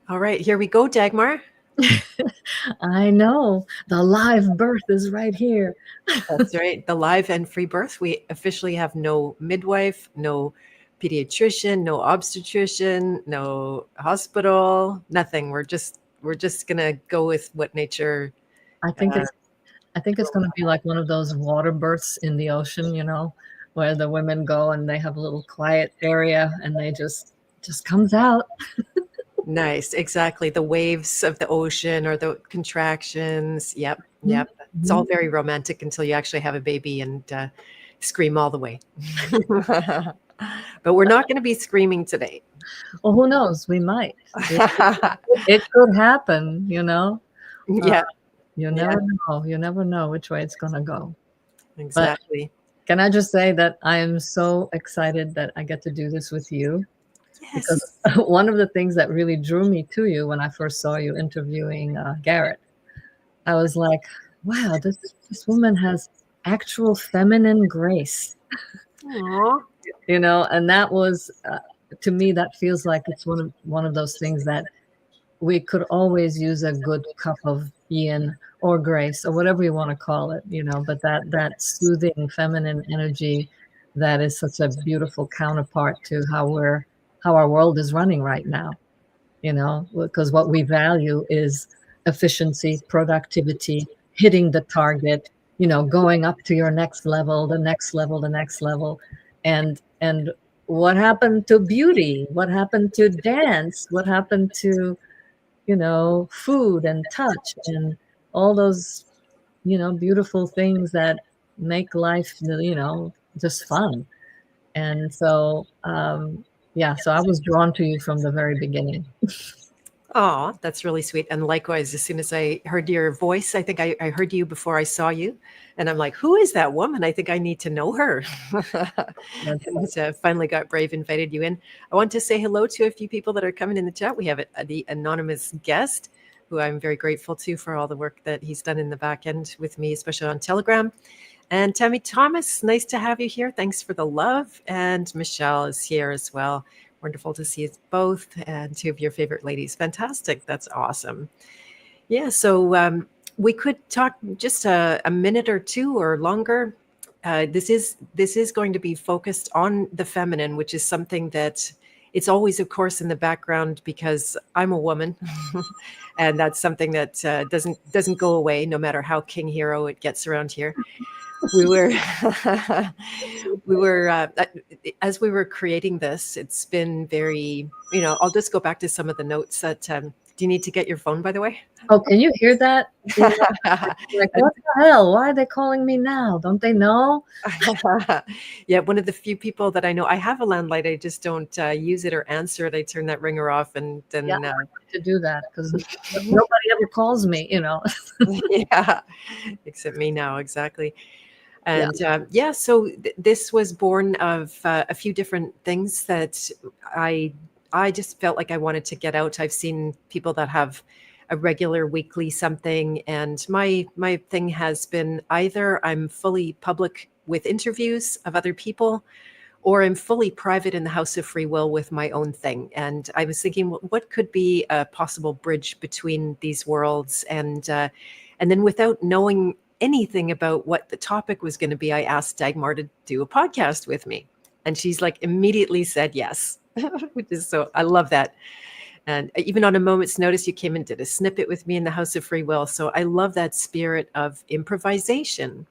All right, here we go, Dagmar. I know. The live birth is right here. That's right. The live and free birth. We officially have no midwife, no pediatrician, no obstetrician, no hospital, nothing. We're just gonna go with what nature. I think Uh, it's I think it's going to be like one of those water births in the ocean, where the women go and they have a little quiet area and they just comes out. nice, exactly. The waves of the ocean or the contractions. Yep, yep. It's all Mhm. very romantic until you actually have a baby and scream all the way. But we're not going to be screaming today. Well, who knows? We might. It could happen. Uh, Yeah, you yeah, never know. You never know which way it's going to go. But exactly. can I just say that I am so excited that I get to do this with you? Because Yes. one of the things that really drew me to you when I first saw you interviewing Garrett, I was like, wow, this woman has actual feminine grace, Aw. and that was to me that feels like it's one of those things that we could always use a good cup of yin or grace or whatever you want to call it, but that soothing feminine energy that is such a beautiful counterpart to how our world is running right now, because what we value is efficiency, productivity, hitting the target, going up to your next level, the next level, the next level. And what happened to beauty? What happened to dance? What happened to, food and touch and all those, beautiful things that make life, just fun. And so, yeah, so I was drawn to you from the very beginning. Aw, that's really sweet. And likewise, as soon as I heard your voice, I think I heard you before I saw you. And I'm like, who is that woman? I think I need to know her. That's And finally got brave, invited you in. I want to say hello to a few people that are coming in the chat. We have the anonymous guest, who I'm very grateful to for all the work that he's done in the back end with me, especially on Telegram. And Tammy Thomas, nice to have you here. Thanks for the love. And Michelle is here as well. Wonderful to see you both and two of your favorite ladies. Fantastic. That's awesome. Yeah, so we could talk just a minute or two or longer. This is going to be focused on the feminine, which is something that it's always, of course, in the background because I'm a woman, and that's something that doesn't go away, no matter how king hero it gets around here. We were we were as we were creating this, it's been very, I'll just go back to some of the notes that do you need to get your phone, by the way? Oh, can you hear that? You're like, what the hell? Why are they calling me now? Don't they know? Yeah, one of the few people that I know. I have a landline, I just don't use it or answer it. I turn that ringer off and Yeah, then I like to do that because nobody ever calls me. yeah, except me now, exactly. Yeah. And yeah, so this was born of a few different things that I I just felt like I wanted to get out. I've seen people that have a regular weekly something, and my thing has been either I'm fully public with interviews of other people, or I'm fully private in the House of Free Will with my own thing. And I was thinking, what could be a possible bridge between these worlds? And then without knowing anything about what the topic was going to be, I asked Dagmar to do a podcast with me. And she's like immediately said yes, which is so, I love that. And even on a moment's notice, you came and did a snippet with me in the House of Free Will. So I love that spirit of improvisation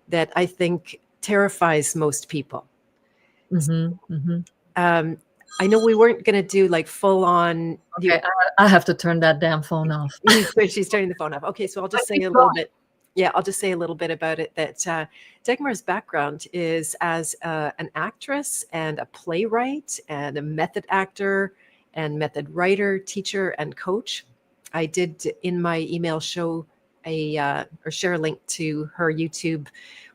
that I think terrifies most people. Hmm. Hmm. Um, I know we weren't going to do like full on. Okay, I have to turn that damn phone off. She's turning the phone off. Okay, so I'll I just say keep a little going. bit. Yeah, I'll just say a little bit about it. That Dagmar's background is as an actress and a playwright and a method actor and method writer, teacher, and coach. I did in my email show or share a link to her YouTube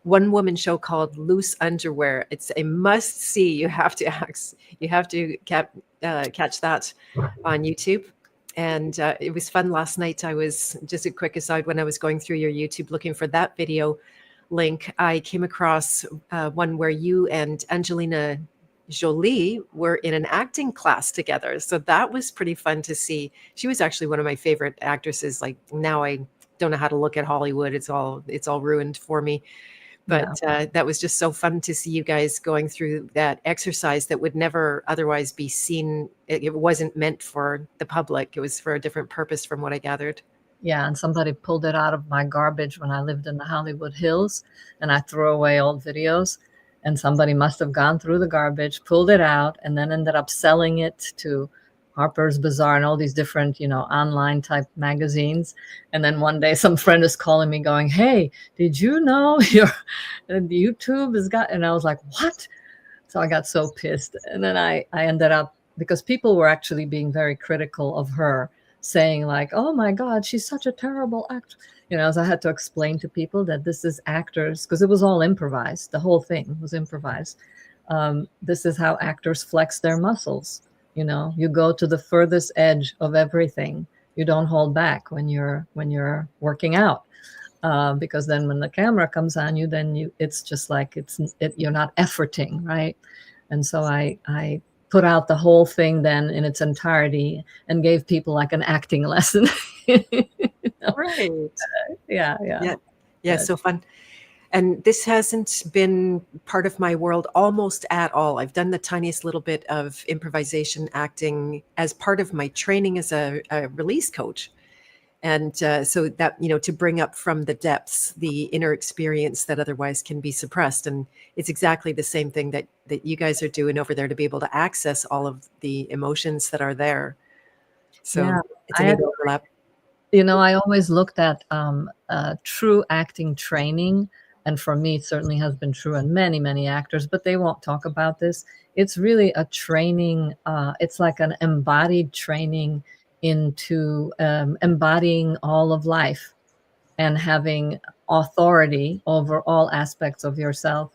one woman show called Loose Underwear. It's a must see. You have to catch that on YouTube. And it was fun last night. I was just a quick aside when I was going through your YouTube looking for that video link. I came across one where you and Angelina Jolie were in an acting class together. So that was pretty fun to see. She was actually one of my favorite actresses. Like now I don't know how to look at Hollywood. It's all ruined for me. But Yeah. that was just so fun to see you guys going through that exercise that would never otherwise be seen. It wasn't meant for the public. It was for a different purpose from what I gathered. Yeah, and somebody pulled it out of my garbage when I lived in the Hollywood Hills, and I threw away old videos. And somebody must have gone through the garbage, pulled it out, and then ended up selling it to Harper's Bazaar and all these different, online type magazines. And then one day, some friend is calling me, going, "Hey, did you know your YouTube has got?" And I was like, "What?" So I got so pissed. And then I ended up, because people were actually being very critical of her, saying like, "Oh my God, she's such a terrible actor." So I had to explain to people that this is actors, because it was all improvised. The whole thing was improvised. This is how actors flex their muscles. You go to the furthest edge of everything. You don't hold back when you're working out. Because then when the camera comes on you, then it's just like you're not efforting, right? And so I put out the whole thing then in its entirety and gave people like an acting lesson. Right. Yeah. Yeah. So fun. And this hasn't been part of my world almost at all. I've done the tiniest little bit of improvisation acting as part of my training as a release coach. And so that, to bring up from the depths the inner experience that otherwise can be suppressed. And it's exactly the same thing that you guys are doing over there, to be able to access all of the emotions that are there. So Yeah. it's a neat overlap. I always looked at true acting training. And for me, it certainly has been true in many, many actors, but they won't talk about this. It's really a training. It's like an embodied training into embodying all of life and having authority over all aspects of yourself,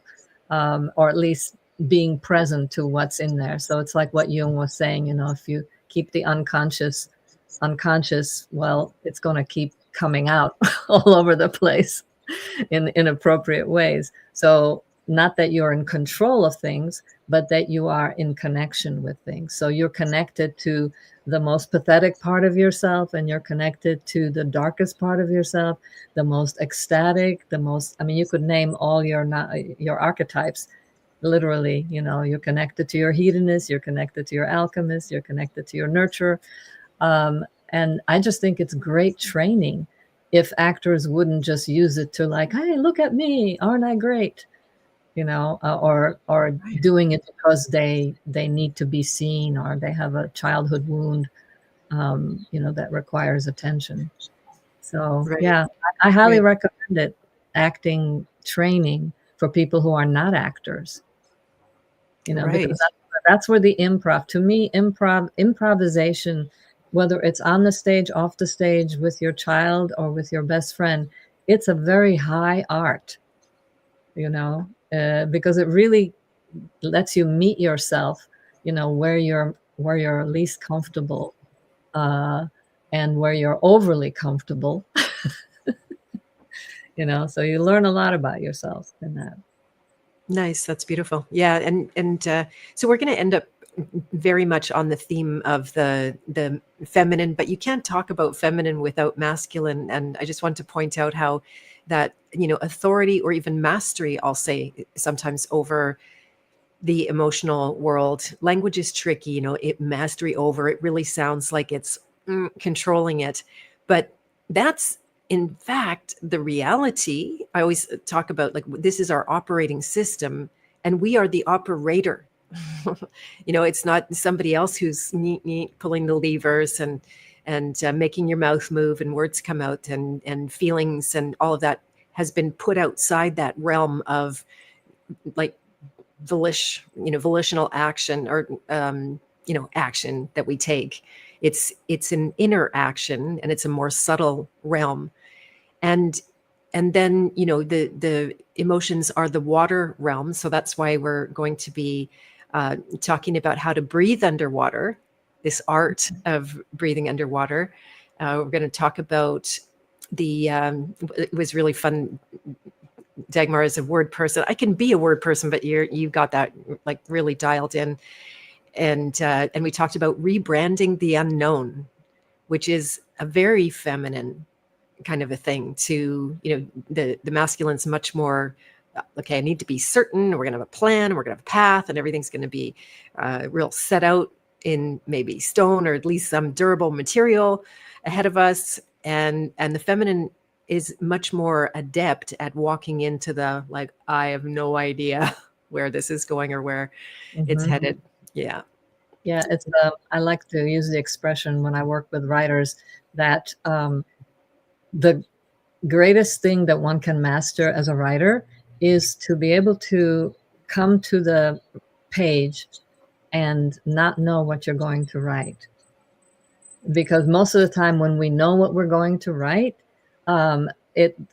or at least being present to what's in there. So it's like what Jung was saying, if you keep the unconscious, well, it's going to keep coming out all over the place in inappropriate ways. So not that you're in control of things, but that you are in connection with things. So you're connected to the most pathetic part of yourself, and you're connected to the darkest part of yourself, the most ecstatic, you could name all your archetypes. Literally, you're connected to your hedonist, you're connected to your alchemist, you're connected to your nurturer. And I just think it's great training if actors wouldn't just use it to like, "Hey, look at me, aren't I great?" Or doing it because they need to be seen, or they have a childhood wound, that requires attention. So Right. yeah, I highly Right. recommend it, acting training for people who are not actors. Right. Because that's where the to me, improvisation, whether it's on the stage, off the stage, with your child or with your best friend, it's a very high art, because it really lets you meet yourself, where you're least comfortable, and where you're overly comfortable. So you learn a lot about yourself in that. Nice. That's beautiful. Yeah. And so we're going to end up very much on the theme of the feminine, but you can't talk about feminine without masculine. And I just want to point out how that, authority or even mastery, I'll say sometimes, over the emotional world. Language is tricky, mastery over, it really sounds like it's controlling it. But that's in fact the reality. I always talk about, like, this is our operating system and we are the operator. It's not somebody else who's pulling the levers and making your mouth move and words come out, and feelings and all of that has been put outside that realm of, like, volitional action, or action that we take. It's an inner action, and it's a more subtle realm. And then, the emotions are the water realm. So that's why we're going to be talking about how to breathe underwater, this art of breathing underwater. We're going to talk about it was really fun Dagmar is a word person. I can be a word person, but you've got that like really dialed in. And we talked about rebranding the unknown, which is a very feminine kind of a thing. To, the masculine's much more, okay, I need to be certain. We're going to have a plan. We're going to have a path, and everything's going to be real set out in maybe stone or at least some durable material ahead of us. And the feminine is much more adept at walking into the, like, I have no idea where this is going or where it's headed. Yeah. Yeah, it's I like to use the expression when I work with writers that the greatest thing that one can master as a writer is to be able to come to the page and not know what you're going to write. Because most of the time when we know what we're going to write,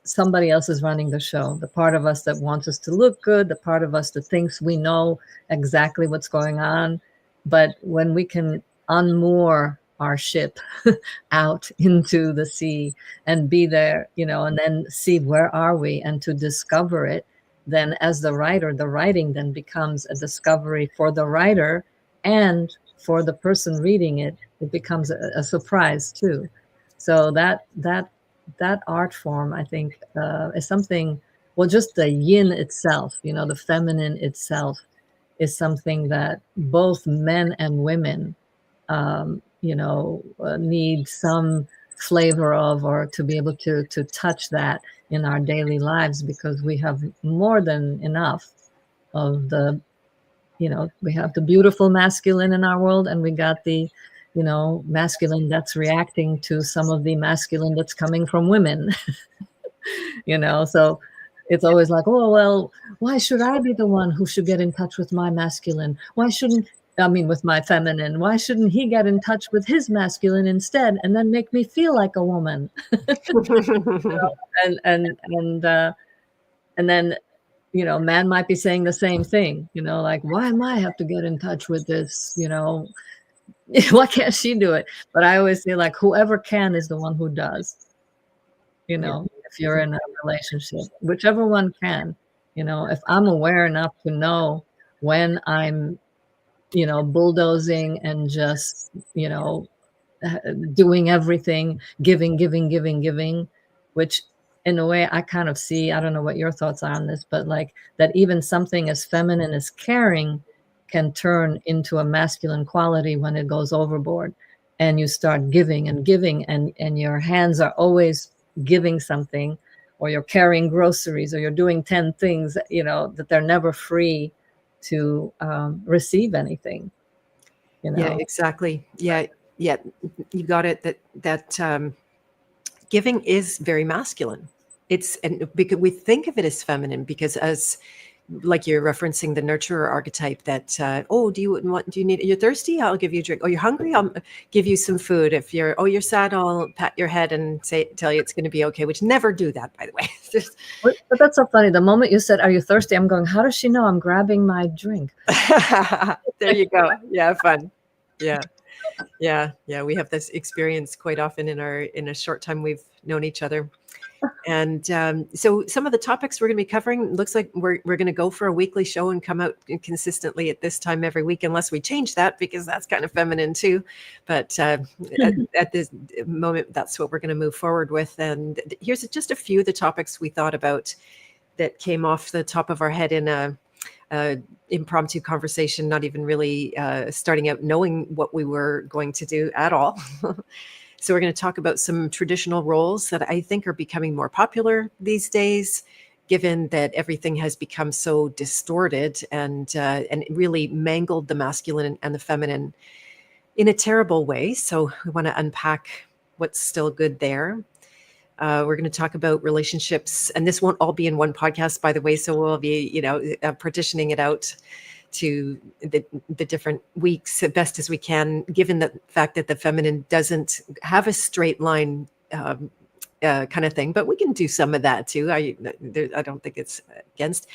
somebody else is running the show. The part of us that wants us to look good, the part of us that thinks we know exactly what's going on. But when we can unmoor our ship out into the sea and be there, and then see where are we and to discover it, then as the writer, the writing then becomes a discovery for the writer, and for the person reading it, it becomes a surprise too. So that art form, I think, is something. Well, just the yin itself, the feminine itself, is something that both men and women, need some flavor of, or to be able to touch that in our daily lives, because we have more than enough of the. We have the beautiful masculine in our world, and we got the, masculine that's reacting to some of the masculine that's coming from women. So it's always like, oh, well, why should I be the one who should get in touch with my masculine? With my feminine, why shouldn't he get in touch with his masculine instead, and then make me feel like a woman? And then, man might be saying the same thing, like, why am I have to get in touch with this, why can't she do it? But I always say, like, whoever can is the one who does, if you're in a relationship, whichever one can, if I'm aware enough to know when I'm, bulldozing and just, doing everything, giving, which in a way I kind of see, I don't know what your thoughts are on this, but like that even something as feminine as caring can turn into a masculine quality when it goes overboard, and you start giving and giving, and your hands are always giving something, or you're carrying groceries, or you're doing 10 things, that they're never free to receive anything. Yeah, exactly. Yeah, you got it. That giving is very masculine. And because we think of it as feminine, because as like you're referencing the nurturer archetype, that do you need, you're thirsty, I'll give you a drink. Oh, you're hungry, I'll give you some food. If you're sad, I'll pat your head and tell you it's going to be okay, which never do that, by the way. But that's so funny. The moment you said, are you thirsty, I'm going, how does she know I'm grabbing my drink? There you go. Yeah, fun. Yeah, we have this experience quite often in a short time we've known each other. And so some of the topics we're going to be covering, looks like we're going to go for a weekly show and come out consistently at this time every week, unless we change that, because that's kind of feminine too. But at this moment, that's what we're going to move forward with. And here's just a few of the topics we thought about that came off the top of our head in a impromptu conversation, not even really starting out knowing what we were going to do at all. So we're going to talk about some traditional roles that I think are becoming more popular these days, given that everything has become so distorted and really mangled the masculine and the feminine in a terrible way. So we want to unpack what's still good there. We're going to talk about relationships, and this won't all be in one podcast, by the way. So we'll be, partitioning it out to the different weeks as best as we can, given the fact that the feminine doesn't have a straight line kind of thing. But we can do some of that too. I don't think it's against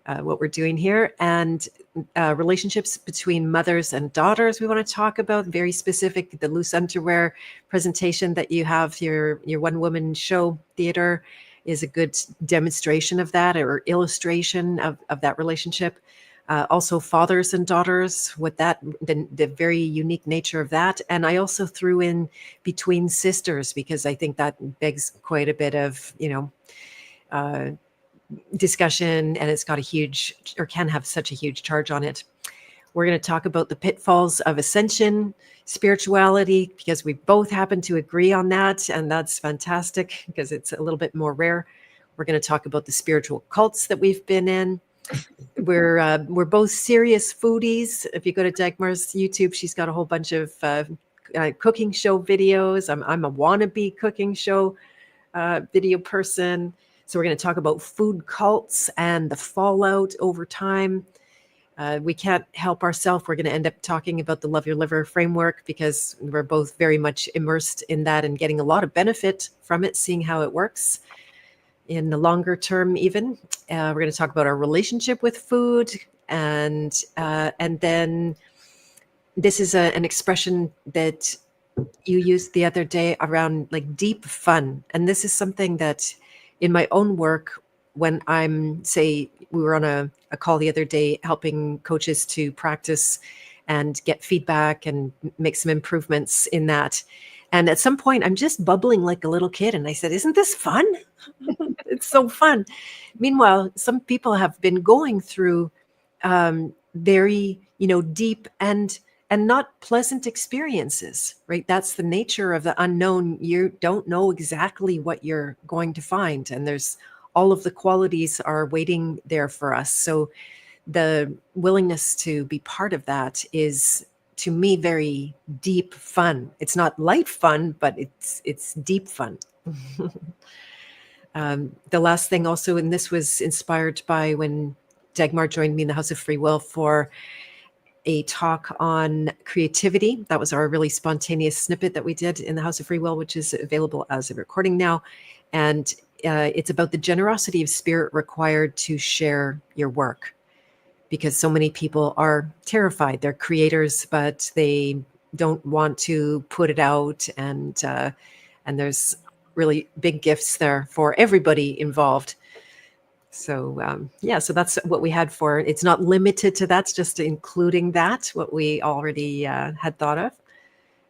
what we're doing here. And relationships between mothers and daughters, we want to talk about, very specific, the loose underwear presentation that you have, your one woman show theater. is a good demonstration of that, or illustration of that relationship. Also, fathers and daughters, what that the very unique nature of that. And I also threw in between sisters, because I think that begs quite a bit of uh, discussion, and it's got a huge, or can have such a huge charge on it. We're going to talk about the pitfalls of ascension spirituality, because we both happen to agree on that, and that's fantastic because it's a little bit more rare. We're going to talk about the spiritual cults that we've been in. We're both serious foodies. If you go to Dagmar's YouTube, she's got a whole bunch of cooking show videos. I'm a wannabe cooking show video person. So we're going to talk about food cults and the fallout over time. We can't help ourselves. We're going to end up talking about the Love Your Liver framework, because we're both very much immersed in that and getting a lot of benefit from it, seeing how it works in the longer term even. We're going to talk about our relationship with food, and then this is an expression that you used the other day around like deep fun. And this is something that in my own work, when I'm, say, we were on a call the other day helping coaches to practice and get feedback and make some improvements in that. And at some point, I'm just bubbling like a little kid. And I said, isn't this fun? It's so fun. Meanwhile, some people have been going through very, deep and not pleasant experiences, right? That's the nature of the unknown. You don't know exactly what you're going to find. And there's all of the qualities are waiting there for us. So the willingness to be part of that is, to me, very deep fun. It's not light fun, but it's deep fun. The last thing also, and this was inspired by when Dagmar joined me in the House of Free Will for a talk on creativity. That was our really spontaneous snippet that we did in the House of Free Will, which is available as a recording now. And it's about the generosity of spirit required to share your work, because so many people are terrified. They're creators, but they don't want to put it out. And there's really big gifts there for everybody involved. So so that's what we had for. It's not limited to that, it's just including that, what we already had thought of.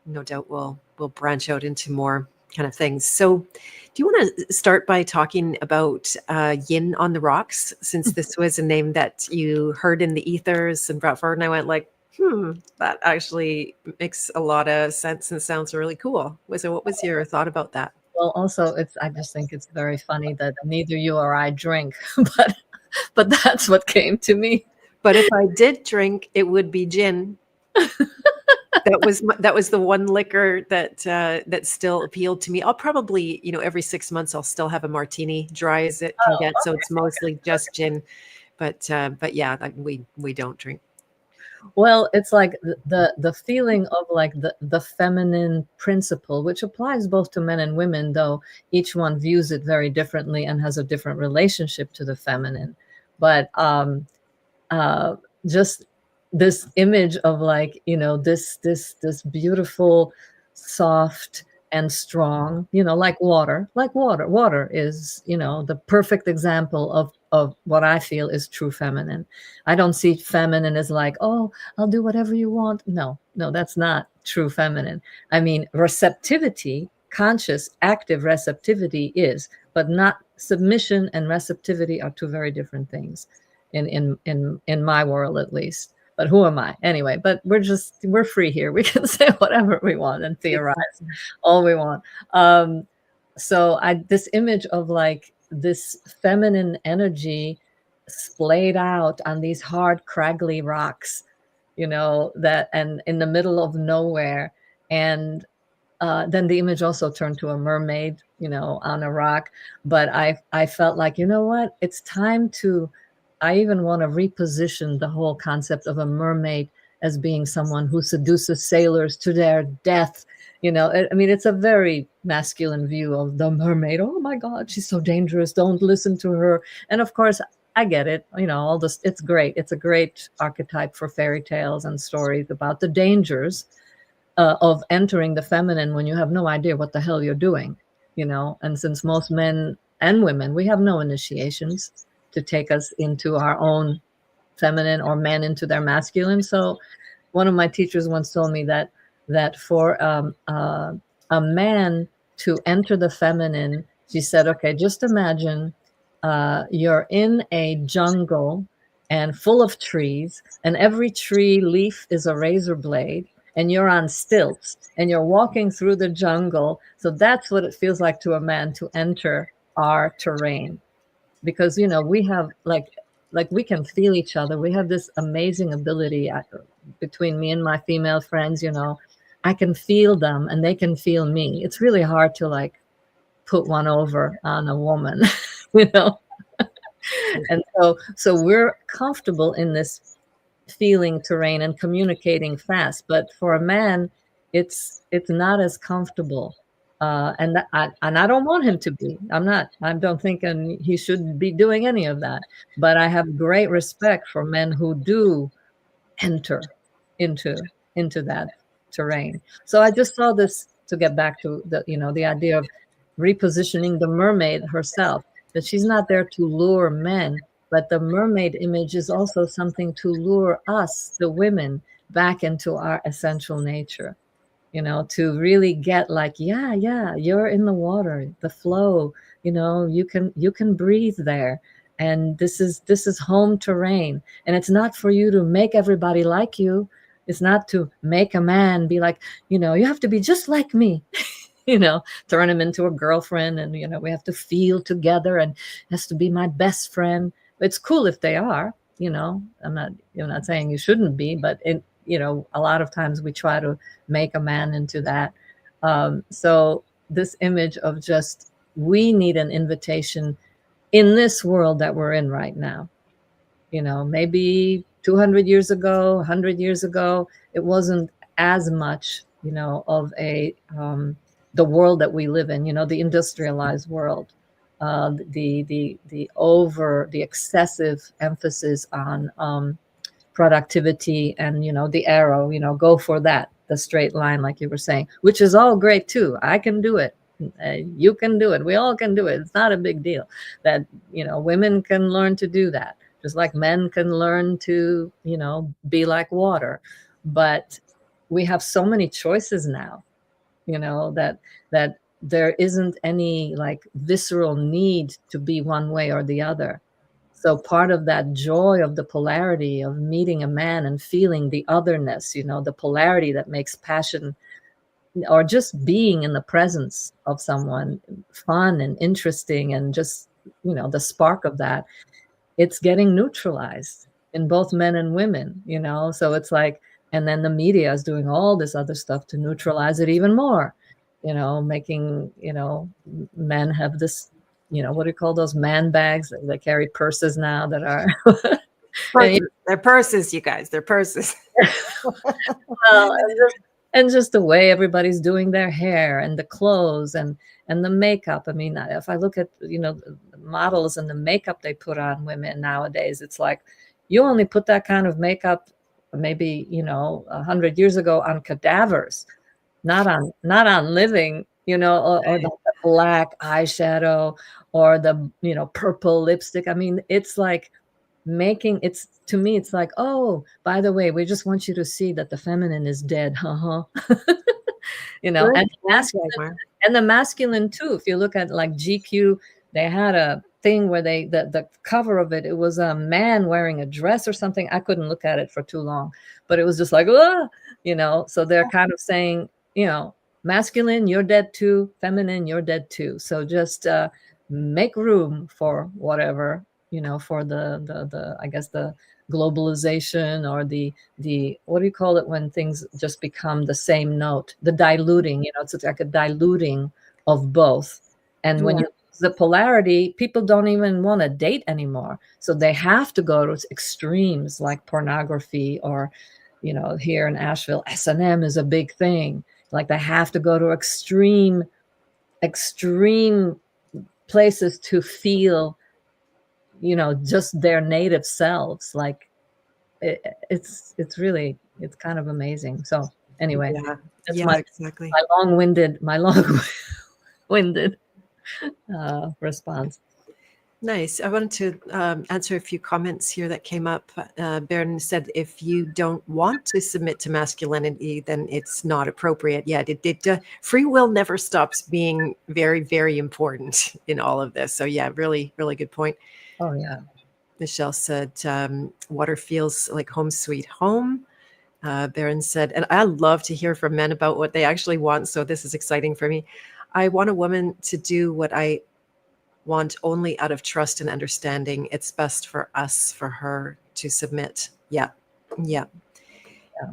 No doubt we'll branch out into more kind of things. So do you want to start by talking about Yin on the Rocks, since this was a name that you heard in the ethers and brought forward, and I went like, that actually makes a lot of sense and sounds really cool. So what was your thought about that? Well, also, I just think it's very funny that neither you or I drink, but that's what came to me. But if I did drink, it would be gin. That was the one liquor that still appealed to me. I'll probably, every 6 months I'll still have a martini, dry as it can get. So it's mostly just gin. But yeah, we don't drink. Well, it's like the feeling of like the feminine principle, which applies both to men and women, though each one views it very differently and has a different relationship to the feminine. But just this image of like, this beautiful, soft and strong, like water. Water is, the perfect example of what I feel is true feminine. I don't see feminine as like, oh, I'll do whatever you want. No, that's not true feminine. I mean, receptivity, conscious, active receptivity is, but not submission and receptivity are two very different things in my world, at least. But who am I anyway? But we're free here. We can say whatever we want and theorize all we want. So this image of like this feminine energy splayed out on these hard, craggy rocks, that, and in the middle of nowhere. And then the image also turned to a mermaid, on a rock. But I felt like, you know what? It's time to, I even want to reposition the whole concept of a mermaid as being someone who seduces sailors to their death. I mean, it's a very masculine view of the mermaid. Oh my God, she's so dangerous. Don't listen to her. And of course, I get it. All this, it's great. It's a great archetype for fairy tales and stories about the dangers of entering the feminine when you have no idea what the hell you're doing, And since most men and women, we have no initiations to take us into our own feminine or men into their masculine. So one of my teachers once told me that for a man to enter the feminine, she said, okay, just imagine you're in a jungle and full of trees, and every tree leaf is a razor blade, and you're on stilts and you're walking through the jungle. So that's what it feels like to a man to enter our terrain, because we have like we can feel each other. We have this amazing ability between me and my female friends. I can feel them and they can feel me. It's really hard to like put one over on a woman. you know and so we're comfortable in this feeling terrain and communicating fast. But for a man, it's not as comfortable. And I don't want him to be. I don't think he should be doing any of that. But I have great respect for men who do enter into that terrain. So I just saw this to get back to the idea of repositioning the mermaid herself, that she's not there to lure men, but the mermaid image is also something to lure us, the women, back into our essential nature, to really get like, yeah, you're in the water, the flow, you can breathe there. And this is home terrain. And it's not for you to make everybody like you. It's not to make a man be like, you have to be just like me. Turn him into a girlfriend, and we have to feel together, and has to be my best friend. It's cool if they are. I'm not saying you shouldn't be, but a lot of times we try to make a man into that. So this image of just, we need an invitation in this world that we're in right now. Maybe 200 years ago, 100 years ago, it wasn't as much, of the world that we live in, the industrialized world, the excessive emphasis on productivity, and the arrow, go for that, the straight line, like you were saying, which is all great too. I can do it. You can do it. We all can do it. It's not a big deal that women can learn to do that, just like men can learn to be like water. But we have so many choices now, that there isn't any like visceral need to be one way or the other. So part of that joy of the polarity of meeting a man and feeling the otherness, the polarity that makes passion, or just being in the presence of someone fun and interesting, and just the spark of that, it's getting neutralized in both men and women. So it's like, and then the media is doing all this other stuff to neutralize it even more, making men have this, what do you call those man bags? They carry purses now that are they're purses, you guys. They're purses. well, and just the way everybody's doing their hair and the clothes and the makeup. I mean, if I look at the models and the makeup they put on women nowadays, it's like, you only put that kind of makeup maybe 100 years ago on cadavers, not on living, or the black eyeshadow, or the purple lipstick. I mean, it's like to me, it's like, oh, by the way, we just want you to see that the feminine is dead. And the masculine too. If you look at like GQ, they had a thing where the cover of it was a man wearing a dress or something. I couldn't look at it for too long, but it was just like, so they're kind of saying, masculine, you're dead too. Feminine, you're dead too. So just make room for whatever, for the I guess the globalization, or the what do you call it when things just become the same note, the diluting, it's like a diluting of both. And when you lose the polarity, people don't even want to date anymore. So they have to go to extremes like pornography, or here in Asheville, S&M is a big thing. Like they have to go to extreme places to feel just their native selves. Like it's kind of amazing. So anyway, that's exactly. my long-winded response. Nice. I wanted to answer a few comments here that came up. Baron said, if you don't want to submit to masculinity, then it's not appropriate. Yeah, free will never stops being very, very important in all of this. So yeah, really, really good point. Oh, yeah. Michelle said, water feels like home sweet home. Baron said, and I love to hear from men about what they actually want. So this is exciting for me. I want a woman to do what I want only out of trust and understanding. It's best for us, for her to submit. Yeah. Yeah.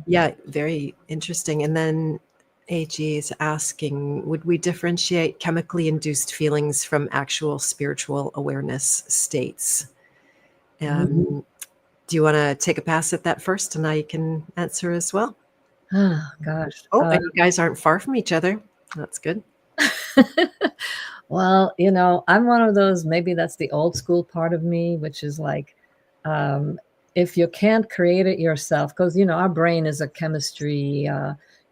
Yeah. Very interesting. And then AG is asking, would we differentiate chemically induced feelings from actual spiritual awareness states? Do you want to take a pass at that first, and I can answer as well? Oh, gosh. Oh, and you guys aren't far from each other. That's good. Well, I'm one of those, maybe that's the old school part of me, which is like, if you can't create it yourself, because, our brain is a chemistry,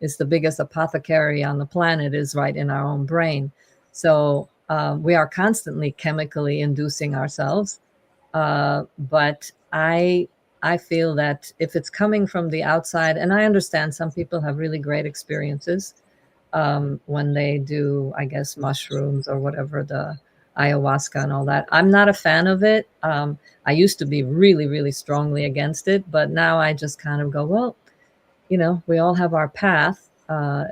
is the biggest apothecary on the planet, is right in our own brain. So we are constantly chemically inducing ourselves. But I feel that if it's coming from the outside, and I understand some people have really great experiences when they do, I guess, mushrooms or whatever, the ayahuasca and all that. I'm not a fan of it. I used to be really, really strongly against it, but now I just kind of go, well, we all have our path.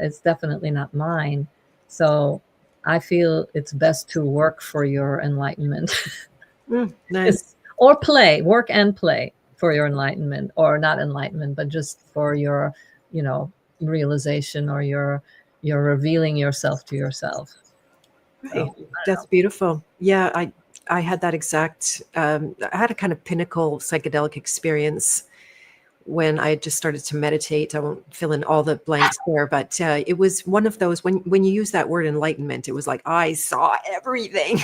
It's definitely not mine. So I feel it's best to work for your enlightenment. Nice. Or work and play for your enlightenment, or not enlightenment, but just for your, realization, or you're revealing yourself to yourself. Right. That's beautiful. Yeah, I had that exact, I had a kind of pinnacle psychedelic experience when I just started to meditate. I won't fill in all the blanks there, but it was one of those, when you use that word enlightenment, it was like, I saw everything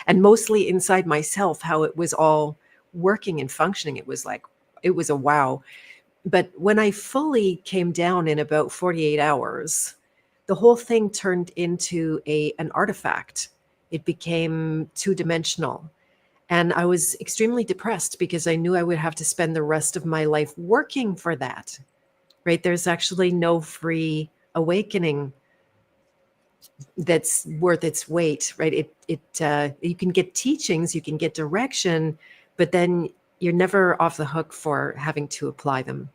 and mostly inside myself, how it was all working and functioning. It was a wow. But when I fully came down in about 48 hours, the whole thing turned into an artifact. It became two-dimensional. And I was extremely depressed because I knew I would have to spend the rest of my life working for that, right? There's actually no free awakening that's worth its weight, right? You can get teachings, you can get direction, but then you're never off the hook for having to apply them.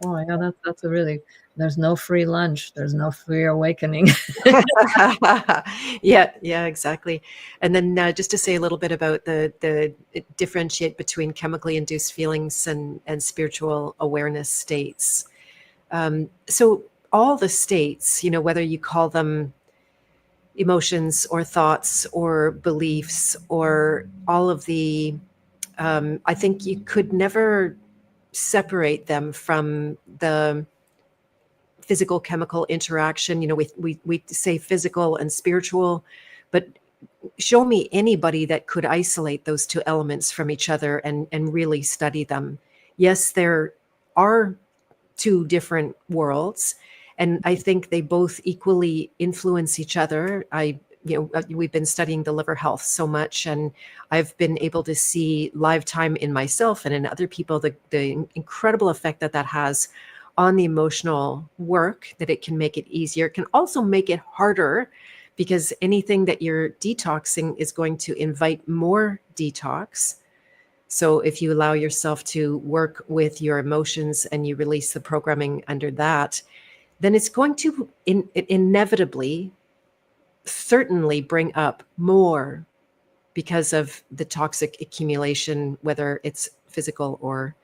Oh, yeah, that's a really, there's no free lunch. There's no free awakening. Yeah, exactly. And then just to say a little bit about the differentiate between chemically induced feelings and spiritual awareness states. So all the states, whether you call them emotions or thoughts or beliefs or all of the, I think you could never separate them from the physical chemical interaction. We say physical and spiritual, but show me anybody that could isolate those two elements from each other and really study them. Yes, there are two different worlds, and I think they both equally influence each other. We've been studying the liver health so much, and I've been able to see live time in myself and in other people the incredible effect that has on the emotional work, that it can make it easier. It can also make it harder, because anything that you're detoxing is going to invite more detox. So if you allow yourself to work with your emotions and you release the programming under that, then it's going to inevitably, certainly bring up more, because of the toxic accumulation, whether it's physical or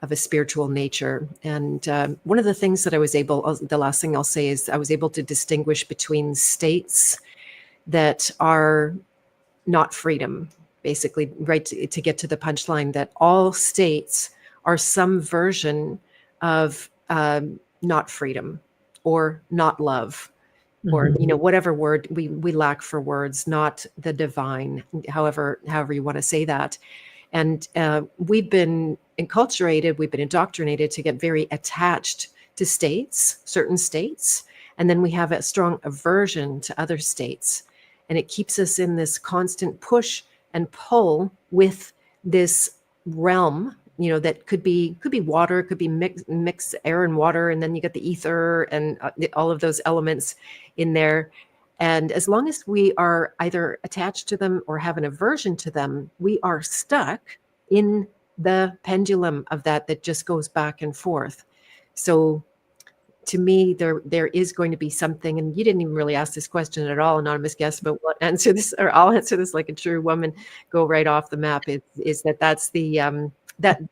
of a spiritual nature. And one of the things that the last thing I'll say is I was able to distinguish between states that are not freedom, basically, right, to get to the punchline, that all states are some version of not freedom or not love, or whatever word we lack for words, not the divine, however you want to say that. And we've been enculturated, we've been indoctrinated to get very attached to certain states, and then we have a strong aversion to other states. and it keeps us in this constant push and pull with this realm, that could be water, could be mix air and water, and then you get the ether and all of those elements in there. And as long as we are either attached to them or have an aversion to them, we are stuck in the pendulum of that just goes back and forth. So to me, there is going to be something, and you didn't even really ask this question at all, anonymous guest, but we'll answer this, or I'll answer this like a true woman, go right off the map. Is that's the that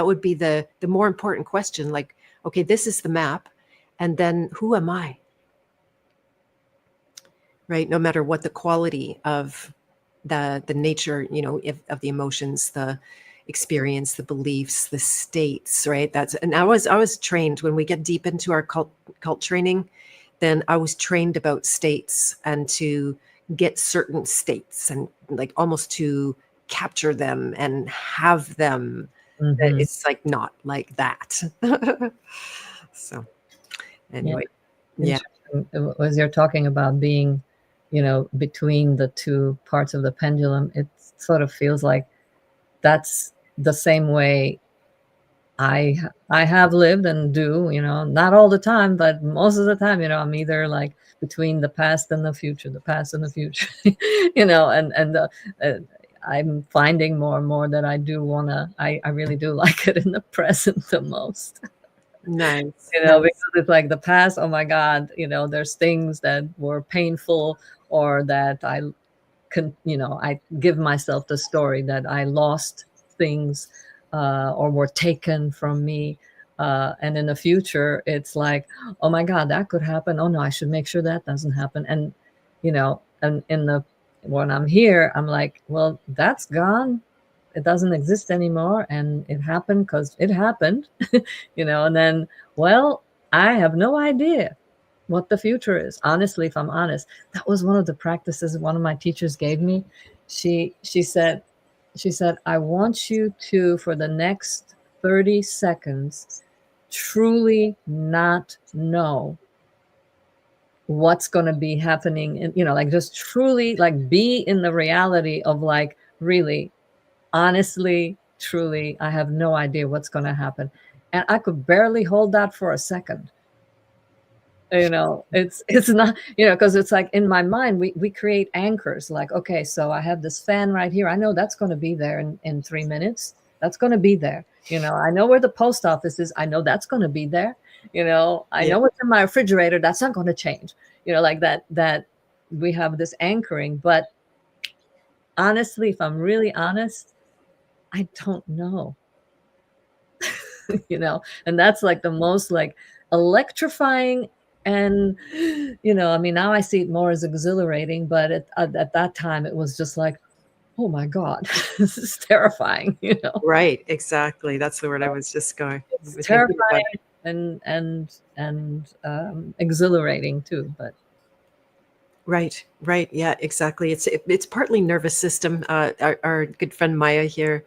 would be the more important question. Like, okay, this is the map, and then who am I? Right? No matter what the quality of the nature, of the emotions, the experience, the beliefs, the states, right? And I was trained when we get deep into our cult training, then I was trained about states and to get certain states and like almost to capture them and have them. Mhm. It's like not like that. So anyway, yeah. As you're talking about being, between the two parts of the pendulum, it sort of feels like that's the same way I have lived and do, not all the time, but most of the time, I'm either like between the past and the future, and I'm finding more and more that I do I really do like it in the present the most. Nice. Because it's like the past, oh my God, there's things that were painful, or that I give myself the story that I lost things or were taken from me. And in the future, it's like, oh my God, that could happen. Oh no, I should make sure that doesn't happen. And, and when I'm here, I'm like, well, that's gone. It doesn't exist anymore. And it happened because it happened, and then, well, I have no idea what the future is. Honestly, if I'm honest, that was one of the practices one of my teachers gave me. She said, I want you to, for the next 30 seconds, truly not know what's going to be happening. And, like just truly like be in the reality of like, really, honestly, truly, I have no idea what's going to happen. And I could barely hold that for a second. It's not, because it's like in my mind, we create anchors like, okay, so I have this fan right here. I know that's going to be there in 3 minutes. That's going to be there. I know where the post office is. I know that's going to be there. I know what's in my refrigerator. That's not going to change. Like that we have this anchoring. But honestly, if I'm really honest, I don't know. And that's like the most like electrifying. And I mean, now I see it more as exhilarating, but at that time it was just like, oh my God, this is terrifying. Right, exactly. That's the word I was just going. It's was thinking about. terrifying and exhilarating too. But Right, yeah, exactly. It's partly nervous system. Our good friend Maya here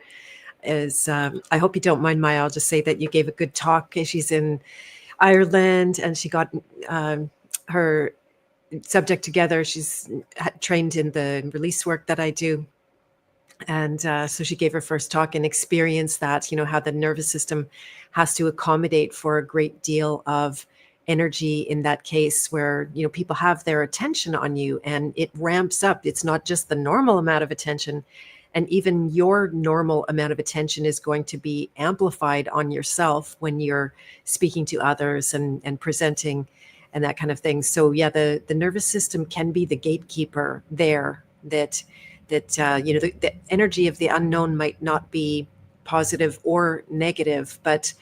is. I hope you don't mind, Maya. I'll just say that you gave a good talk. She's in Ireland, and she got her subject together. She's trained in the release work that I do. And so she gave her first talk and experienced that, how the nervous system has to accommodate for a great deal of energy in that case where, people have their attention on you and it ramps up. It's not just the normal amount of attention. And even your normal amount of attention is going to be amplified on yourself when you're speaking to others and presenting and that kind of thing. So yeah, the nervous system can be the gatekeeper there that the energy of the unknown might not be positive or negative, but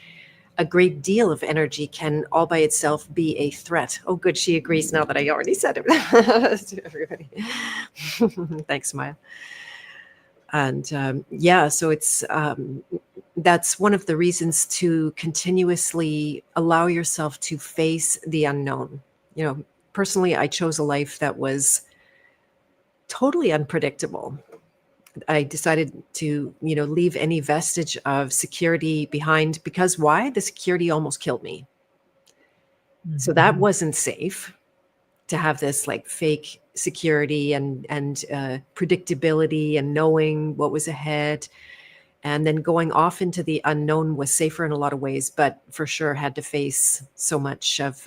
a great deal of energy can all by itself be a threat. Oh, good. She agrees now that I already said it to everybody. Thanks, Maya. And so it's that's one of the reasons to continuously allow yourself to face the unknown. Personally, I chose a life that was totally unpredictable. I decided to, leave any vestige of security behind because why? The security almost killed me. So that wasn't safe to have this like fake security and predictability and knowing what was ahead. And then going off into the unknown was safer in a lot of ways, but for sure had to face so much of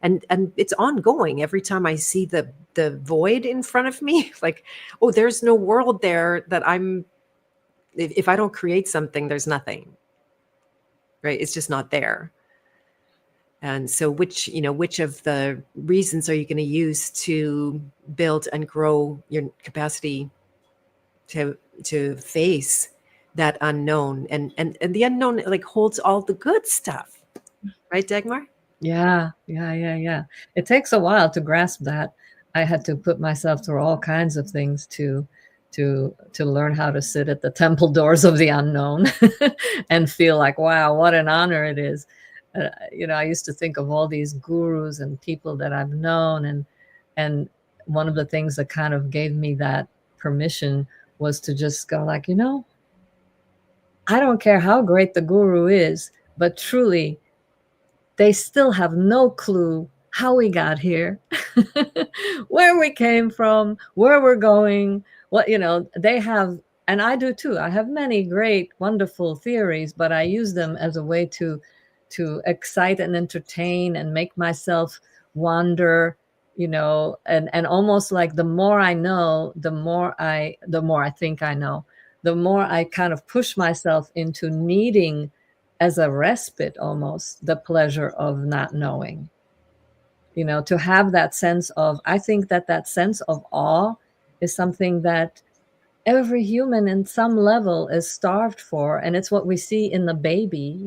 and it's ongoing. Every time I see the void in front of me, like, oh, there's no world there that I'm. If I don't create something, there's nothing. Right? It's just not there. And so, which of the reasons are you going to use to build and grow your capacity to face that unknown, and the unknown like holds all the good stuff, right, Dagmar? Yeah. It takes a while to grasp that. I had to put myself through all kinds of things to learn how to sit at the temple doors of the unknown and feel like, wow, what an honor it is. I used to think of all these gurus and people that I've known, and one of the things that kind of gave me that permission was to just go like, I don't care how great the guru is, but truly, they still have no clue how we got here, where we came from, where we're going, they have, and I do too. I have many great, wonderful theories, but I use them as a way to excite and entertain and make myself wander, and almost like the more I know, the more I think I know, the more I kind of push myself into needing, as a respite almost, the pleasure of not knowing, to have that sense of, I think that sense of awe is something that every human in some level is starved for. And it's what we see in the baby,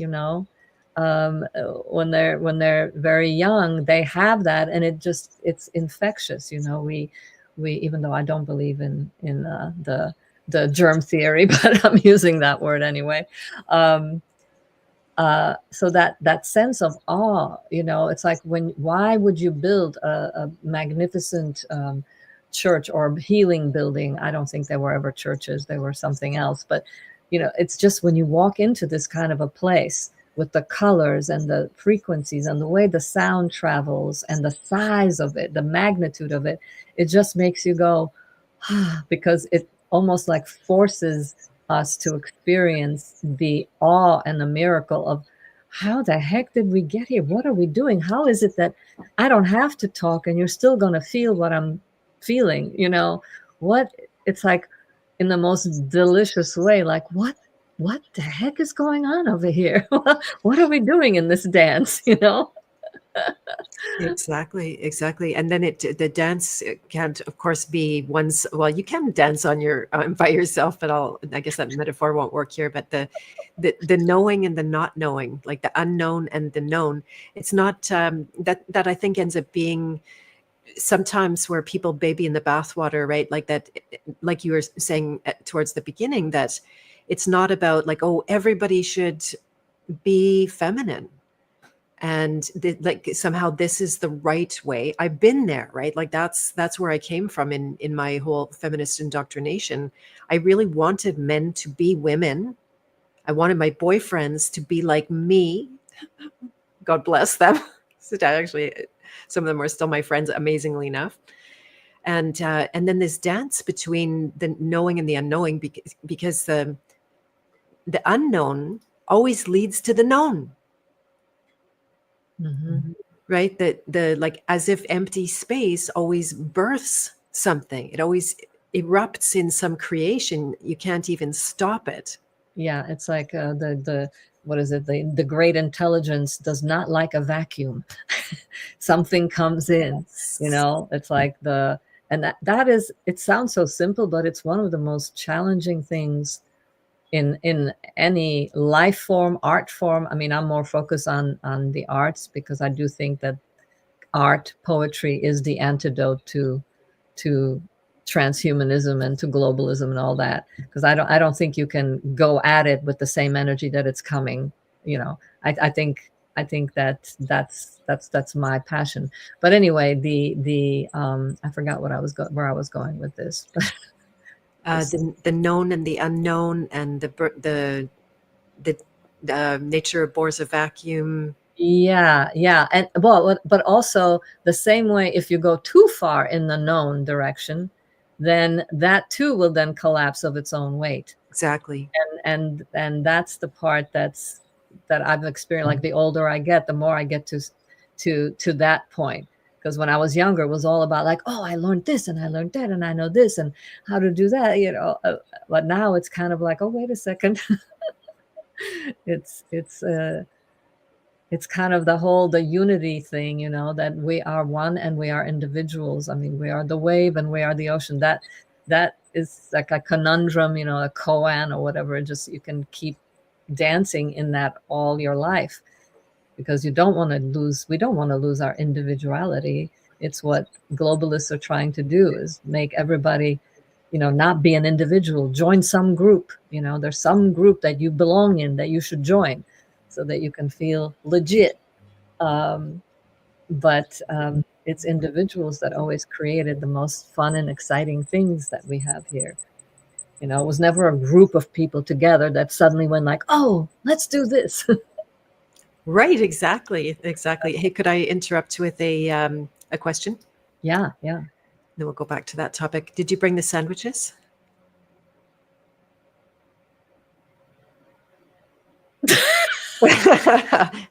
when they're very young, they have that, and it's infectious. We even though I don't believe in the germ theory, but I'm using that word anyway. So that sense of awe, it's like, why would you build a magnificent church or healing building? I don't think there were ever churches, they were something else. But it's just when you walk into this kind of a place with the colors and the frequencies and the way the sound travels and the size of it, the magnitude of it, it just makes you go, because it almost like forces us to experience the awe and the miracle of, how the heck did we get here? What are we doing? How is it that I don't have to talk and you're still going to feel what I'm feeling? What it's like, in the most delicious way, like, what the heck is going on over here? What are we doing in this dance? Exactly. And then the dance can't, of course, be one's. Well, you can dance on your by yourself, but I guess that metaphor won't work here. But the knowing and the not knowing, like the unknown and the known, it's not that I think ends up being sometimes where people baby in the bathwater, right? Like that, like you were saying towards the beginning, that it's not about like, oh, everybody should be feminine. And like somehow this is the right way. I've been there, right? Like that's where I came from in my whole feminist indoctrination. I really wanted men to be women. I wanted my boyfriends to be like me. God bless them. So actually, some of them are still my friends, amazingly enough. And then this dance between the knowing and the unknowing, because the unknown always leads to the known. Mm-hmm. Right? The like, as if empty space always births something. It always erupts in some creation. You can't even stop it. Yeah, it's like the what is it? The great intelligence does not like a vacuum. Something comes in, It's like and that is, it sounds so simple, but it's one of the most challenging things in any life form, art form. I mean, I'm more focused on the arts, because I do think that art, poetry is the antidote to transhumanism and to globalism and all that, because I don't think you can go at it with the same energy that it's coming. I think that's my passion. But anyway, the I forgot where I was going with this. The known and the unknown, and the nature abhors a vacuum. Yeah. And well, but also the same way, if you go too far in the known direction, then that too will then collapse of its own weight. Exactly. And that's the part that I've experienced. Like the older I get, the more I get to that point. Because when I was younger, it was all about like, oh, I learned this and I learned that and I know this and how to do that, but now it's kind of like, oh, wait a second. It's kind of the unity thing, that we are one and we are individuals. I mean, we are the wave and we are the ocean. That is like a conundrum, a koan or whatever. Just you can keep dancing in that all your life, because we don't want to lose our individuality. It's what globalists are trying to do, is make everybody, not be an individual, join some group. There's some group that you belong in that you should join so that you can feel legit. But it's individuals that always created the most fun and exciting things that we have here. It was never a group of people together that suddenly went like, oh, let's do this. Right, exactly. Hey, could I interrupt with a question? Yeah. Then we'll go back to that topic. Did you bring the sandwiches?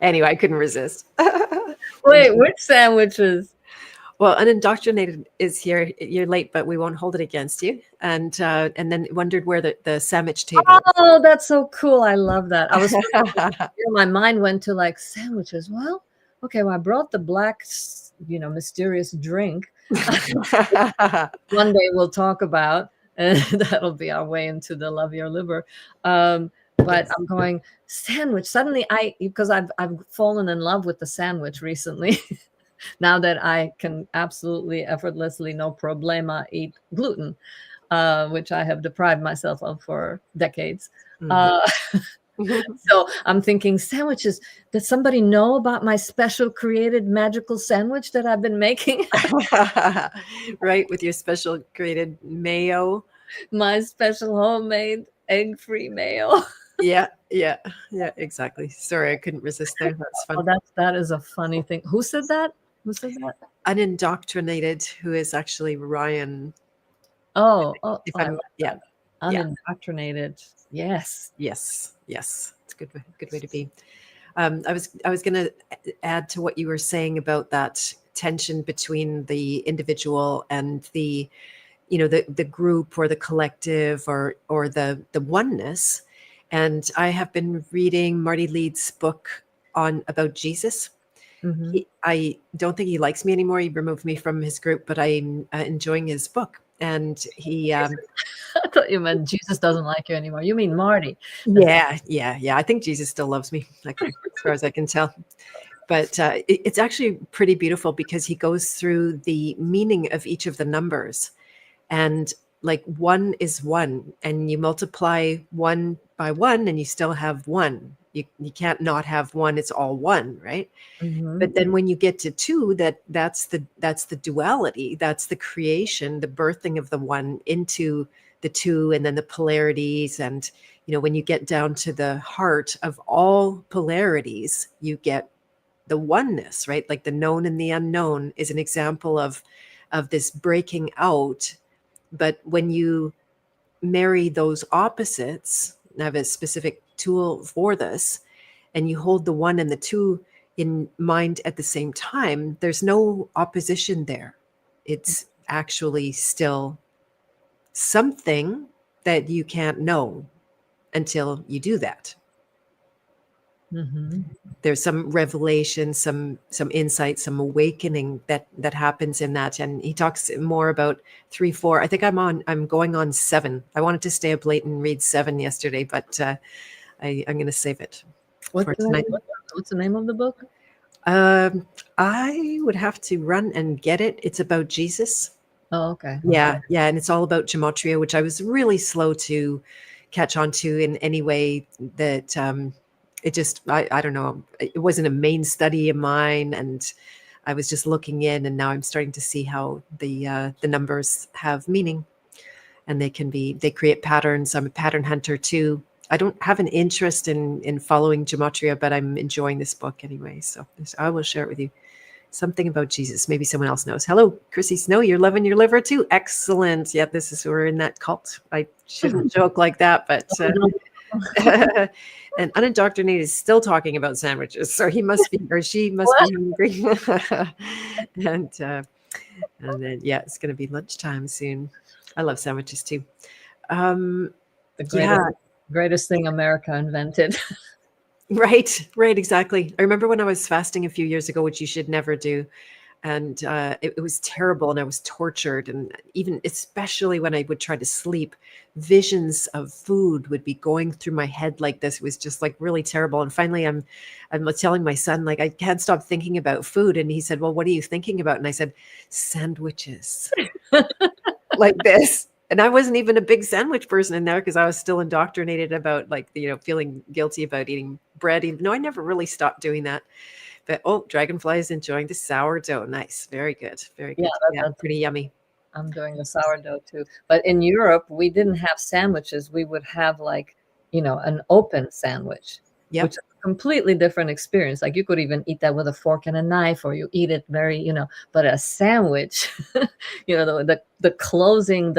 Anyway, I couldn't resist. Wait, which sandwiches? Well, Unindoctrinated is here. You're late, but we won't hold it against you. And then wondered where the sandwich table is. Oh, that's so cool. I love that. I was my mind went to like sandwiches. Well, okay, well, I brought the black, mysterious drink. One day we'll talk about, and that'll be our way into the love your liver. But I'm going sandwich. Suddenly because I've fallen in love with the sandwich recently. Now that I can absolutely effortlessly, no problema, eat gluten, which I have deprived myself of for decades. So I'm thinking sandwiches. Does somebody know about my special created magical sandwich that I've been making? Right, with your special created mayo. My special homemade egg-free mayo. Yeah, exactly. Sorry, I couldn't resist there. That's fun. Oh, that is a funny thing. Who said that? Unindoctrinated, who is actually Ryan. Oh, yeah. Unindoctrinated. Yes. It's a good way to be. I was going to add to what you were saying about that tension between the individual and the group or the collective or the oneness. And I have been reading Marty Leeds' book about Jesus. Mm-hmm. I don't think he likes me anymore. He removed me from his group, but I'm enjoying his book. And he I thought you meant Jesus doesn't like you anymore. You mean Marty? Yeah. I think Jesus still loves me, as far as I can tell. But it's actually pretty beautiful because he goes through the meaning of each of the numbers. And like one is one, and you multiply one by one, and you still have one. You can't not have one. It's all one, right? Mm-hmm. But then when you get to two, that's the duality. That's the creation, the birthing of the one into the two, and then the polarities. And when you get down to the heart of all polarities, you get the oneness, right? Like the known and the unknown is an example of this breaking out. But when you marry those opposites, I have a specific tool for this, and you hold the one and the two in mind at the same time, there's no opposition there. It's actually still something that you can't know until you do that. Mm-hmm. There's some revelation, some insight, some awakening that happens in that. And he talks more about 3, 4. I think I'm going on 7. I wanted to stay up late and read 7 yesterday, but I'm going to save it for tonight. What's the name of the book? I would have to run and get it. It's about Jesus. Oh, okay. Yeah. And it's all about gematria, which I was really slow to catch on to in any way that it just, I don't know, it wasn't a main study of mine, and I was just looking in, and now I'm starting to see how the numbers have meaning, and they create patterns. I'm a pattern hunter too, I don't have an interest in following gematria, but I'm enjoying this book anyway. So I will share it with you. Something about Jesus. Maybe someone else knows. Hello, Chrissy Snow. You're loving your liver too. Excellent. Yeah, this is we're in that cult. I shouldn't joke like that, but and unindoctrinated is still talking about sandwiches. So he must be, or she must be hungry. And then yeah, it's going to be lunchtime soon. I love sandwiches too. The greatest thing America invented. Right, exactly. I remember when I was fasting a few years ago, which you should never do. And it was terrible, and I was tortured. And even, especially when I would try to sleep, visions of food would be going through my head like this. It was just like really terrible. And finally, I'm telling my son, like, I can't stop thinking about food. And he said, well, what are you thinking about? And I said, sandwiches, like this. And I wasn't even a big sandwich person in there because I was still indoctrinated about, like, feeling guilty about eating bread. Even though I never really stopped doing that. But Dragonfly is enjoying the sourdough. Nice. Very good. Very good. Yeah, pretty yummy. I'm doing the sourdough too. But in Europe, we didn't have sandwiches. We would have, like, an open sandwich, which is a completely different experience. Like, you could even eat that with a fork and a knife, or you eat it very, but a sandwich, the closing,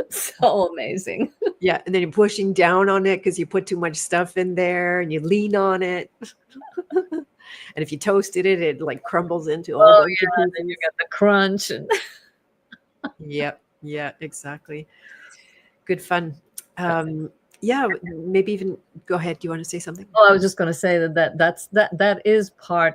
so amazing. Yeah. And then you're pushing down on it because you put too much stuff in there, and you lean on it. And if you toasted it, it like crumbles into all and then you get the crunch. Yeah, exactly. Good fun. Yeah, maybe even go ahead. Do you want to say something? Oh, I was just going to say that is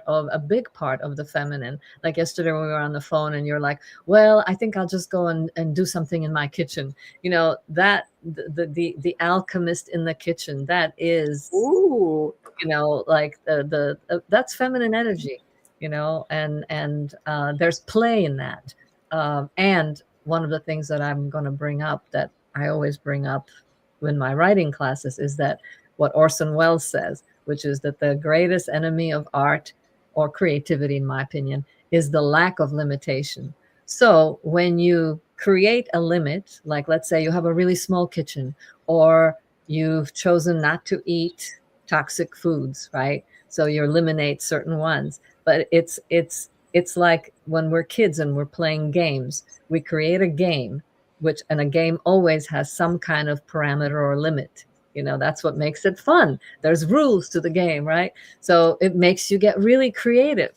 a big part of the feminine. Like yesterday when we were on the phone and you're like, well, I think I'll just go and do something in my kitchen. That the alchemist in the kitchen, that is, like that's feminine energy, and there's play in that. And one of the things that I'm going to bring up, that I always bring up in my writing classes, is that what Orson Welles says, which is that the greatest enemy of art or creativity, in my opinion, is the lack of limitation. So when you create a limit, like let's say you have a really small kitchen, or you've chosen not to eat toxic foods, right? So you eliminate certain ones. But it's like when we're kids and we're playing games, we create a game, and a game always has some kind of parameter or limit. That's what makes it fun. There's rules to the game, right? So it makes you get really creative.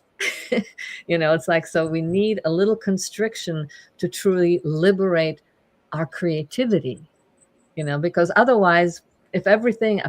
It's like, so we need a little constriction to truly liberate our creativity, because otherwise, if everything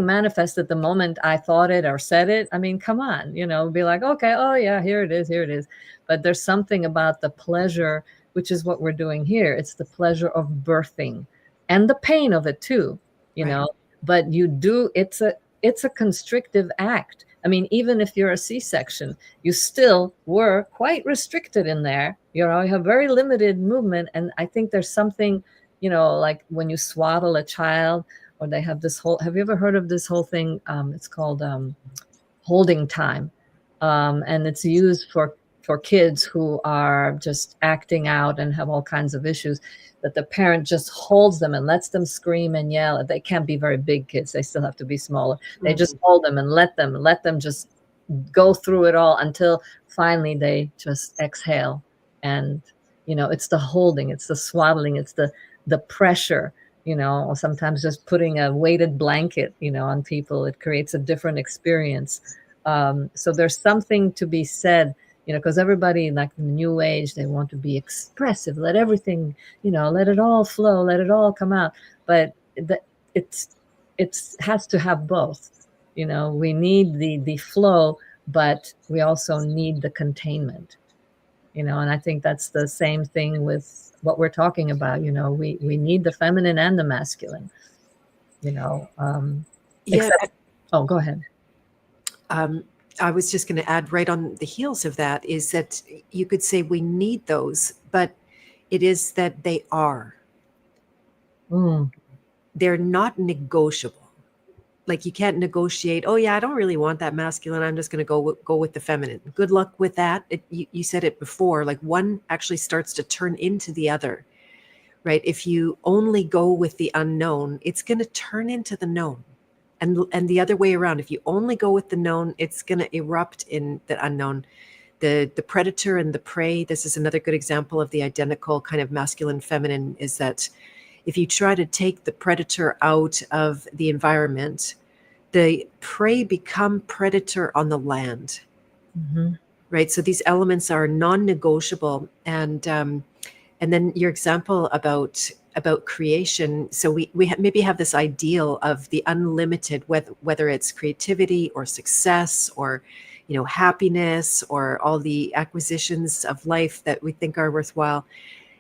manifested the moment I thought it or said it, I mean, come on, be like, okay, oh yeah, here it is. But there's something about the pleasure, which is what we're doing here. It's the pleasure of birthing and the pain of it too, Right. but it's a constrictive act. I mean, even if you're a C-section, you still were quite restricted in there. You have very limited movement. And I think there's something, like when you swaddle a child, or they have have you ever heard of this whole thing? It's called holding time. And it's used for kids who are just acting out and have all kinds of issues, that the parent just holds them and lets them scream and yell. They can't be very big kids. They still have to be smaller. They just hold them and let them just go through it all until finally they just exhale. And, it's the holding, it's the swaddling, it's the pressure, or sometimes just putting a weighted blanket, on people. It creates a different experience. So there's something to be said, because everybody, like the new age, they want to be expressive, let everything, let it all flow, let it all come out. But it has to have both. We need the flow, but we also need the containment. And I think that's the same thing with what we're talking about. We need the feminine and the masculine. Oh, go ahead. I was just going to add, right on the heels of that, is that you could say we need those, but it is that they are. They're not negotiable. Like, you can't negotiate, oh yeah, I don't really want that masculine, I'm just going to go with the feminine. Good luck with that. You said it before, like one actually starts to turn into the other. right? If you only go with the unknown, it's going to turn into the known. And the other way around, if you only go with the known, it's going to erupt in the unknown. The predator and the prey, this is another good example of the identical kind of masculine feminine, is that if you try to take the predator out of the environment, the prey become predator on the land, right? So these elements are non-negotiable. And then your example about creation. So we maybe have this ideal of the unlimited, whether it's creativity or success or happiness or all the acquisitions of life that we think are worthwhile.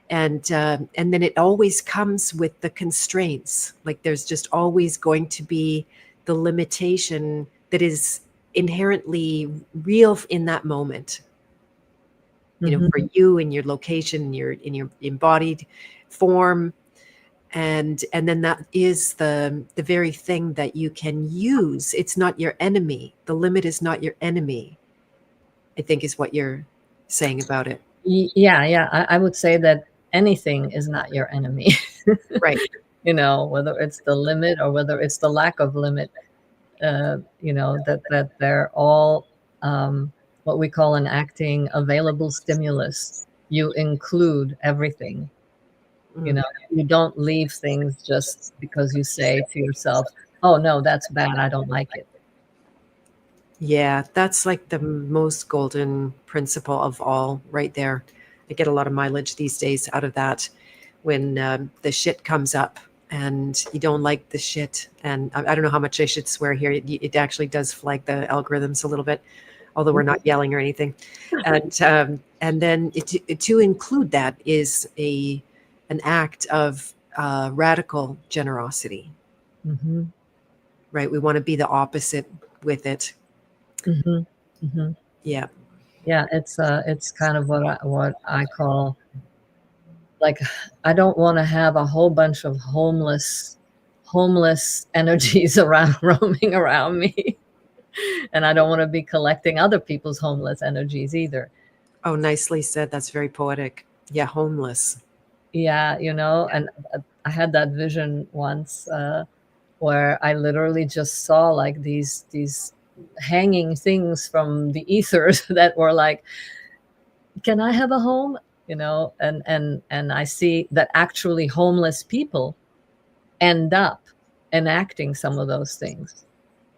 And then it always comes with the constraints. Like there's just always going to be the limitation that is inherently real in that moment. For you in your location, in your embodied form, and then that is the very thing that you can use. It's not your enemy. The limit is not your enemy, I think, is what you're saying about it. Yeah. I would say that anything is not your enemy. Right. Whether it's the limit or whether it's the lack of limit, that they're all what we call in acting available stimulus. You include everything. You don't leave things just because you say to yourself, oh no, that's bad, I don't like it. Yeah, that's like the most golden principle of all right there. I get a lot of mileage these days out of that when the shit comes up and you don't like the shit. And I don't know how much I should swear here. It actually does flag the algorithms a little bit, although we're not yelling or anything. And then to include that is an act of radical generosity, right? We want to be the opposite with it. Yeah. Yeah, it's kind of what I call, like, I don't want to have a whole bunch of homeless energies roaming around me. And I don't want to be collecting other people's homeless energies either. Oh, nicely said. That's very poetic. Yeah, homeless. Yeah, and I had that vision once where I literally just saw like these hanging things from the ethers that were like, can I have a home? And I see that actually homeless people end up enacting some of those things,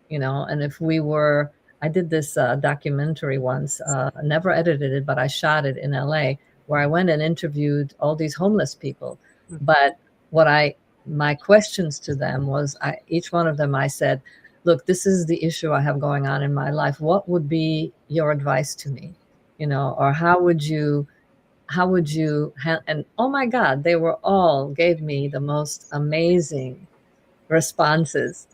and if we were, I did this documentary once, never edited it, but I shot it in LA, where I went and interviewed all these homeless people. But my questions to them was, each one of them, I said, look, this is the issue I have going on in my life. What would be your advice to me? Or how would you, and oh my God, they were all gave me the most amazing responses.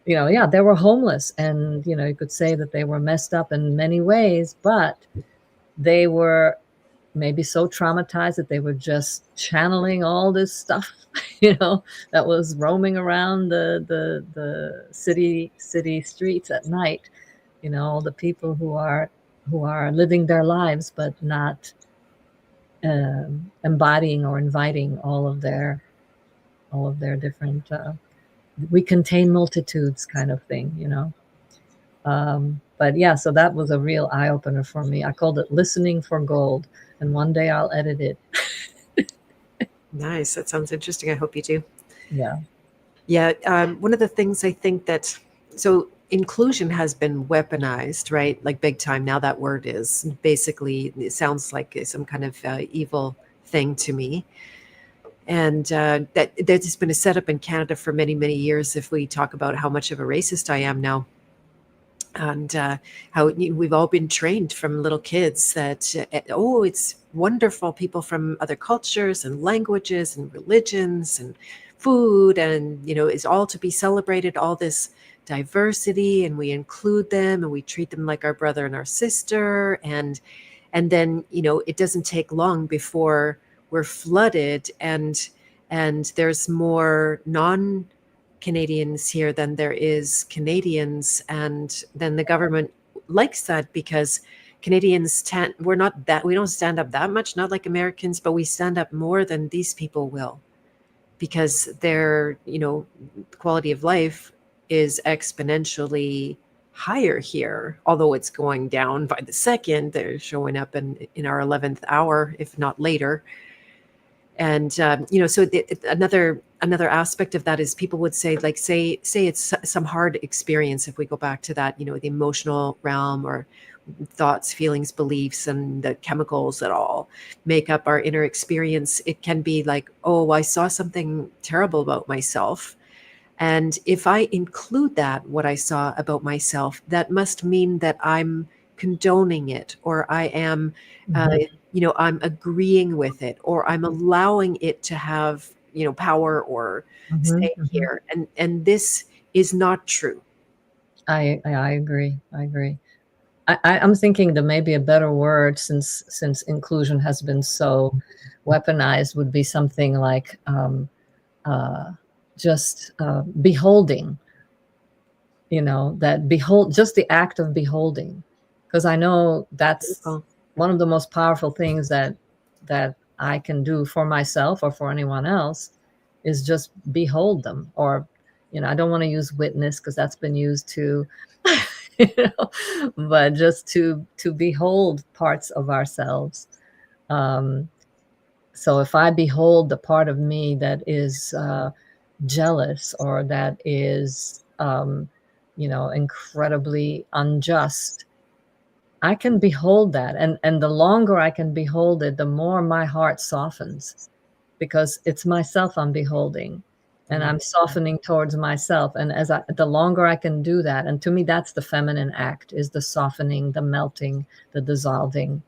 Yeah, they were homeless, and you could say that they were messed up in many ways, but they were maybe so traumatized that they were just channeling all this stuff, that was roaming around the city streets at night. All the people who are living their lives, but not embodying or inviting all of their different we contain multitudes kind of thing, but yeah, so that was a real eye-opener for me. I called it Listening for Gold, and one day I'll edit it. Nice. That sounds interesting. I hope you do. Yeah. One of the things I think that, so inclusion has been weaponized, right? Like big time. Now that word is basically, it sounds like some kind of evil thing to me. And that's been a setup in Canada for many, many years. If we talk about how much of a racist I am now, and how we've all been trained from little kids that, it's wonderful, people from other cultures and languages and religions and food, and is all to be celebrated, all this diversity, and we include them and we treat them like our brother and our sister, and then it doesn't take long before we're flooded, and there's more non-Canadians here than there is Canadians, and then the government likes that because Canadians we don't stand up that much, not like Americans, but we stand up more than these people will, because their, quality of life is exponentially higher here, although it's going down by the second. They're showing up in our 11th hour, if not later. And so another aspect of that is people would say, like, say it's some hard experience, if we go back to that, the emotional realm, or thoughts, feelings, beliefs, and the chemicals that all make up our inner experience. It can be like, oh, I saw something terrible about myself, and if I include that, what I saw about myself, that must mean that I'm condoning it, or I am, I'm agreeing with it, or I'm allowing it to have, power or say here. And this is not true. I agree. I agree. I'm thinking that maybe a better word, since inclusion has been so weaponized, would be something like just beholding. Just the act of beholding, because I know that's one of the most powerful things that I can do for myself or for anyone else, is just behold them. Or, I don't want to use witness, because that's been used too. But just to behold parts of ourselves. So if I behold the part of me that is jealous, or that is incredibly unjust, I can behold that, and the longer I can behold it, the more my heart softens, because it's myself I'm beholding, and I'm softening towards myself. And the longer I can do that, and to me that's the feminine act, is the softening, the melting, the dissolving.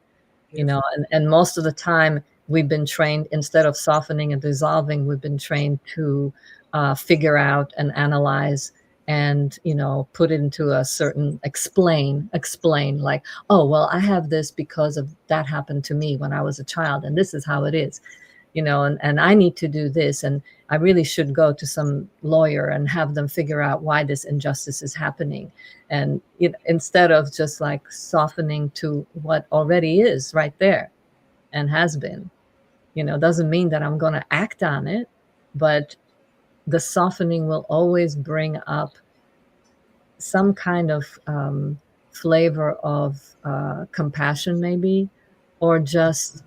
And most of the time we've been trained, instead of softening and dissolving, we've been trained to figure out and analyze, and put it into a certain explain, like, oh, well, I have this because of that happened to me when I was a child, and this is how it is. And I need to do this, and I really should go to some lawyer and have them figure out why this injustice is happening. And instead of just like softening to what already is right there and has been, doesn't mean that I'm going to act on it, but the softening will always bring up some kind of flavor of compassion, maybe, or just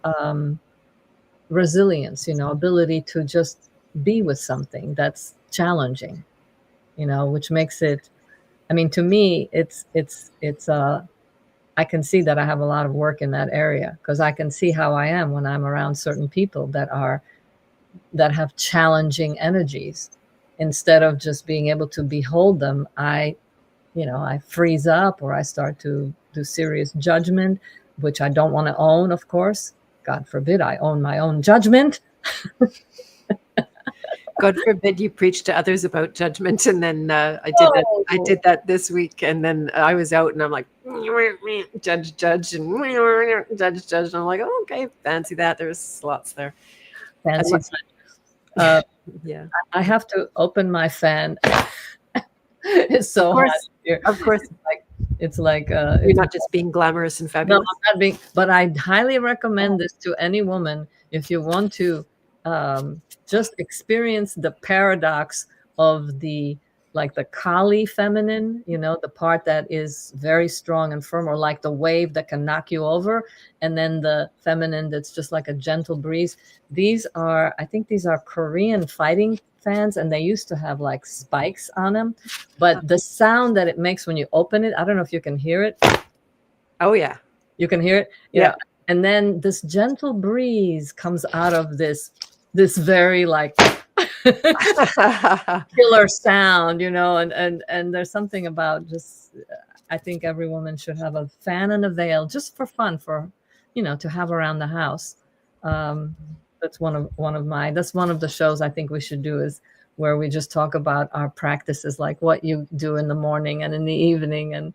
resilience, ability to just be with something that's challenging, which makes it, I mean, to me, it's I can see that I have a lot of work in that area, because I can see how I am when I'm around certain people that have challenging energies. Instead of just being able to behold them, I freeze up, or I start to do serious judgment, which I don't want to own, of course. God forbid I own my own judgment. God forbid you preach to others about judgment. And then I did that this week, and then I was out, and I'm like, judge, and judge. And I'm like, oh, okay, fancy that. There's lots there. Fancy. Yeah. I have to open my fan. It's so hot here. Of course. It's like you're not just being glamorous and fabulous. No, I'm not being, but I highly recommend this to any woman if you want to just experience the paradox of the Kali feminine, the part that is very strong and firm, or like the wave that can knock you over, and then the feminine that's just like a gentle breeze. I think these are Korean fighting fans, and they used to have like spikes on them, but the sound that it makes when you open it, I don't know if you can hear it. Oh yeah, you can hear it. Yeah. And then this gentle breeze comes out of this very like killer sound, and there's something about just, I think every woman should have a fan and a veil just for fun, to have around the house. That's one of the shows I think we should do, is where we just talk about our practices, like what you do in the morning and in the evening, and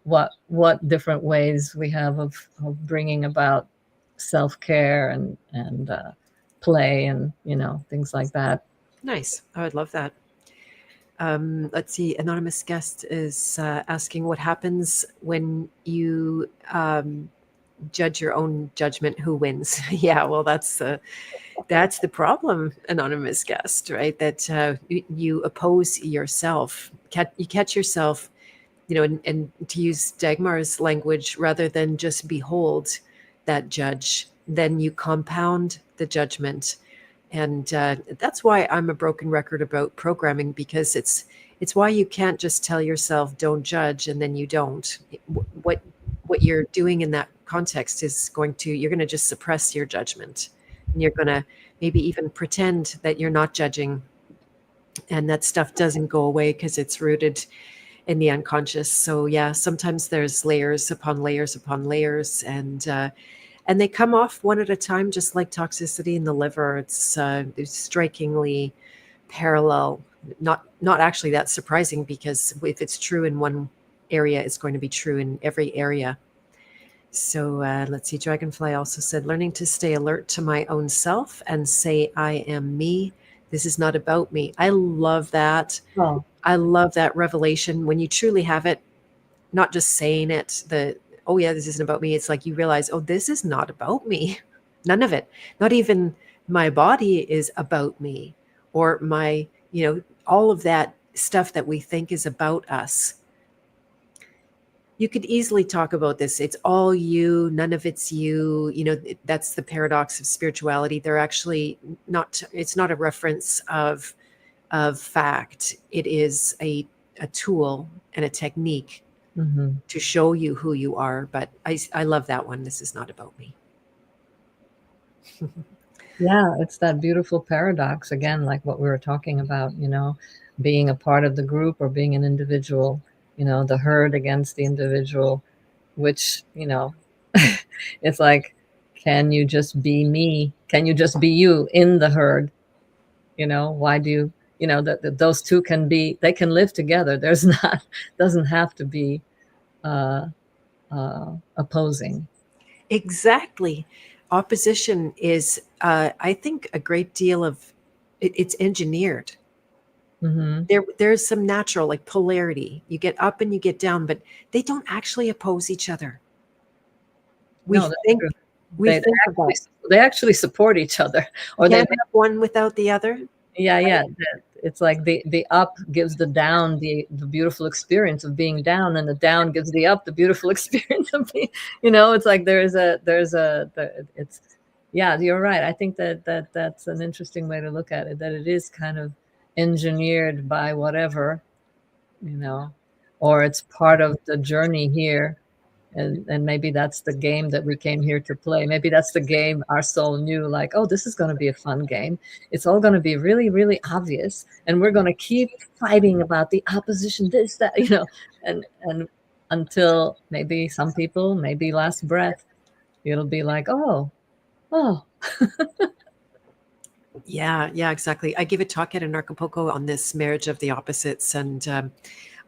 what different ways we have of bringing about self-care and play and things like that. Nice. I would love that. Let's see. Anonymous guest is asking what happens when you judge your own judgment. Who wins? Yeah, well, that's the problem, anonymous guest, right? That you oppose yourself. You catch yourself, and to use Dagmar's language, rather than just behold that judge, then you compound the judgment. And that's why I'm a broken record about programming, because it's why you can't just tell yourself don't judge and then you don't. What what you're doing in that context is you're going to just suppress your judgment, and you're going to maybe even pretend that you're not judging, and that stuff doesn't go away because it's rooted in the unconscious. So yeah, sometimes there's layers upon layers upon layers, and they come off one at a time, just like toxicity in the liver. It's strikingly parallel. Not actually that surprising, because if it's true in one area, it's going to be true in every area. So let's see. Dragonfly also said, learning to stay alert to my own self and say, I am me. This is not about me. I love that. Oh, I love that revelation when you truly have it, not just saying it, oh yeah, this isn't about me. It's like you realize, oh, this is not about me. None of it. Not even my body is about me, or all of that stuff that we think is about us. You could easily talk about this. It's all you, none of it's you. That's the paradox of spirituality. They're actually not, it's not a reference of fact. It is a tool and a technique to show you who you are. But I love that one. This is not about me. yeah, it's that beautiful paradox again, like what we were talking about, being a part of the group or being an individual, the herd against the individual, which, it's like, can you just be me? Can you just be you in the herd? Why do that those two they can live together. There's not, doesn't have to be opposing. Exactly. Opposition is, I think, a great deal of it's engineered. There's some natural, like polarity. You get up and you get down, but they don't actually oppose each other. We No, that's think true. we They think actually, they actually support each other, or you they can't have one without the other. yeah. It's like the up gives the down the beautiful experience of being down, and the down gives the up the beautiful experience of being, it's like it's, yeah, you're right. I think that's an interesting way to look at it, that it is kind of engineered by whatever, or it's part of the journey here. And maybe that's the game that we came here to play. Maybe that's the game our soul knew, like, oh, this is going to be a fun game. It's all going to be really, really obvious. And we're going to keep fighting about the opposition, this, that, and until maybe some people, maybe last breath, it'll be like, oh. Yeah, exactly. I gave a talk at an Acapulco on this marriage of the opposites, and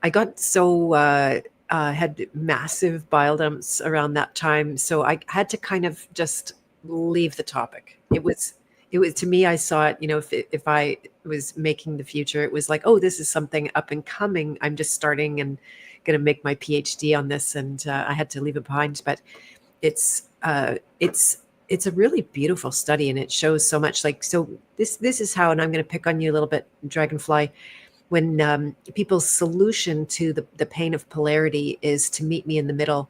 I got so had massive bile dumps around that time, so I had to kind of just leave the topic. It was to me, I saw it. If I was making the future, it was like, oh, this is something up and coming. I'm just starting and going to make my PhD on this, and I had to leave it behind. But it's it's a really beautiful study, and it shows so much. Like, so this is how, and I'm going to pick on you a little bit, Dragonfly. When people's solution to the pain of polarity is to meet me in the middle,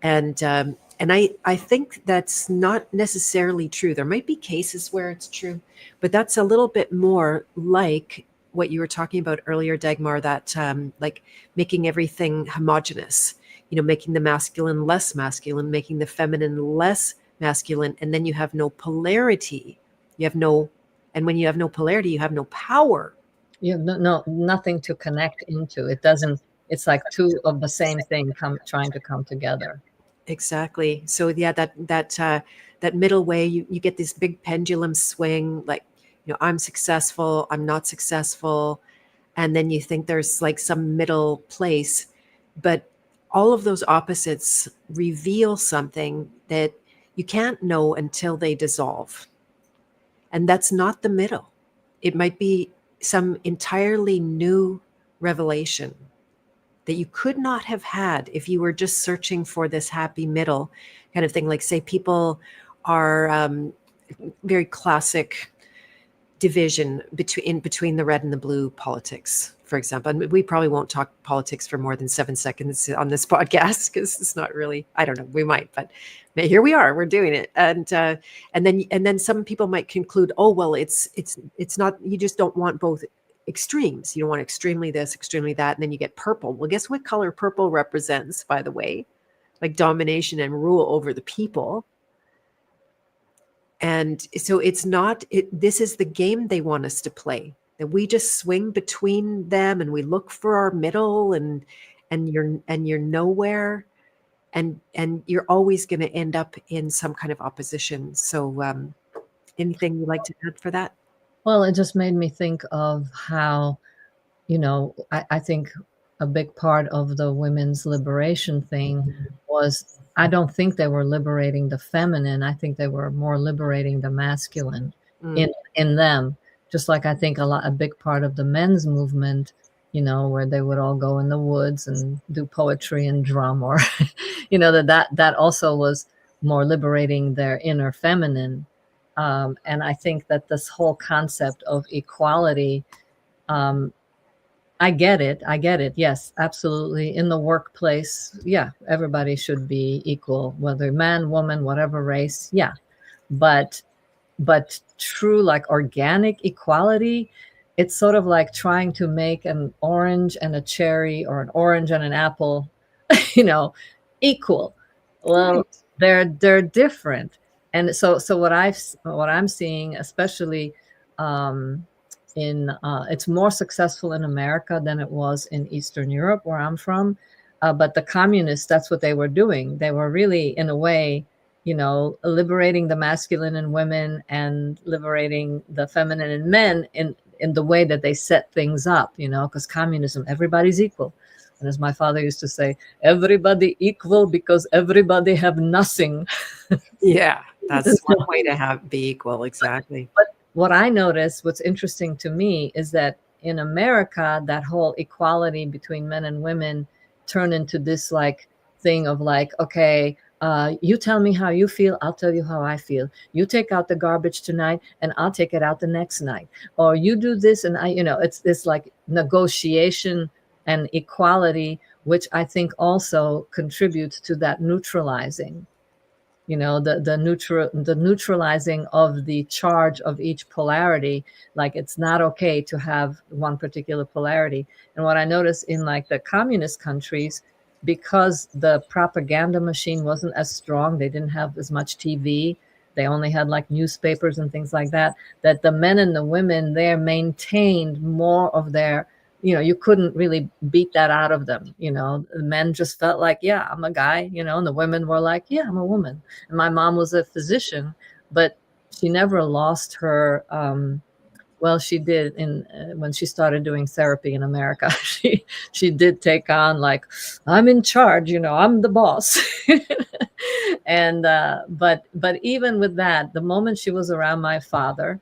and I think that's not necessarily true. There might be cases where it's true, but that's a little bit more like what you were talking about earlier, Dagmar, that like making everything homogenous, making the masculine less masculine, making the feminine less masculine, and then you have no polarity. And when you have no polarity, you have no power. You have nothing to connect into. It doesn't, it's like two of the same thing trying to come together. Exactly. So yeah, that middle way, you get this big pendulum swing, like, I'm successful, I'm not successful, and then you think there's like some middle place, but all of those opposites reveal something that you can't know until they dissolve. And that's not the middle. It might be some entirely new revelation that you could not have had if you were just searching for this happy middle kind of thing. Like, say, people are very classic division between the red and the blue politics, for example. And we probably won't talk politics for more than 7 seconds on this podcast because it's not really. I don't know. We might, but here we are. We're doing it, and then some people might conclude, oh well, it's not. You just don't want both extremes. You don't want extremely this, extremely that, and then you get purple. Well, guess what color purple represents, by the way? Like domination and rule over the people. And so it's not, this is the game they want us to play, that we just swing between them and we look for our middle, and you're nowhere, and you're always going to end up in some kind of opposition. So anything you'd like to add for that? Well, it just made me think of how, I think a big part of the women's liberation thing was, I don't think they were liberating the feminine. I think they were more liberating the masculine in them. Just like I think a big part of the men's movement, where they would all go in the woods and do poetry and drum, or, that also was more liberating their inner feminine. And I think that this whole concept of equality, I get it. Yes, absolutely. In the workplace, yeah, everybody should be equal, whether man, woman, whatever race. Yeah. But true, like organic equality, it's sort of like trying to make an orange and a cherry, or an orange and an apple, equal. Well, they're different. And so what I'm seeing, especially, it's more successful in America than it was in Eastern Europe, where I'm from. But the communists, that's what they were doing. They were really, in a way, liberating the masculine in women and liberating the feminine in men in the way that they set things up, because communism, everybody's equal. And as my father used to say, everybody equal because everybody have nothing. Yeah, that's one way to be equal. Exactly. But what I noticed, what's interesting to me, is that in America, that whole equality between men and women turned into this like thing of like, okay, you tell me how you feel, I'll tell you how I feel. You take out the garbage tonight and I'll take it out the next night. Or you do this and it's this like negotiation and equality, which I think also contributes to that neutralizing. The neutralizing of the charge of each polarity. Like, it's not okay to have one particular polarity. And what I noticed in like the communist countries, because the propaganda machine wasn't as strong, they didn't have as much TV, they only had like newspapers and things like that, that the men and the women there maintained more of their, you couldn't really beat that out of them. The men just felt like, yeah, I'm a guy, and the women were like, yeah, I'm a woman. And my mom was a physician, but she never lost her, well, she did when she started doing therapy in America. She did take on like, I'm in charge, I'm the boss. And but even with that, the moment she was around my father,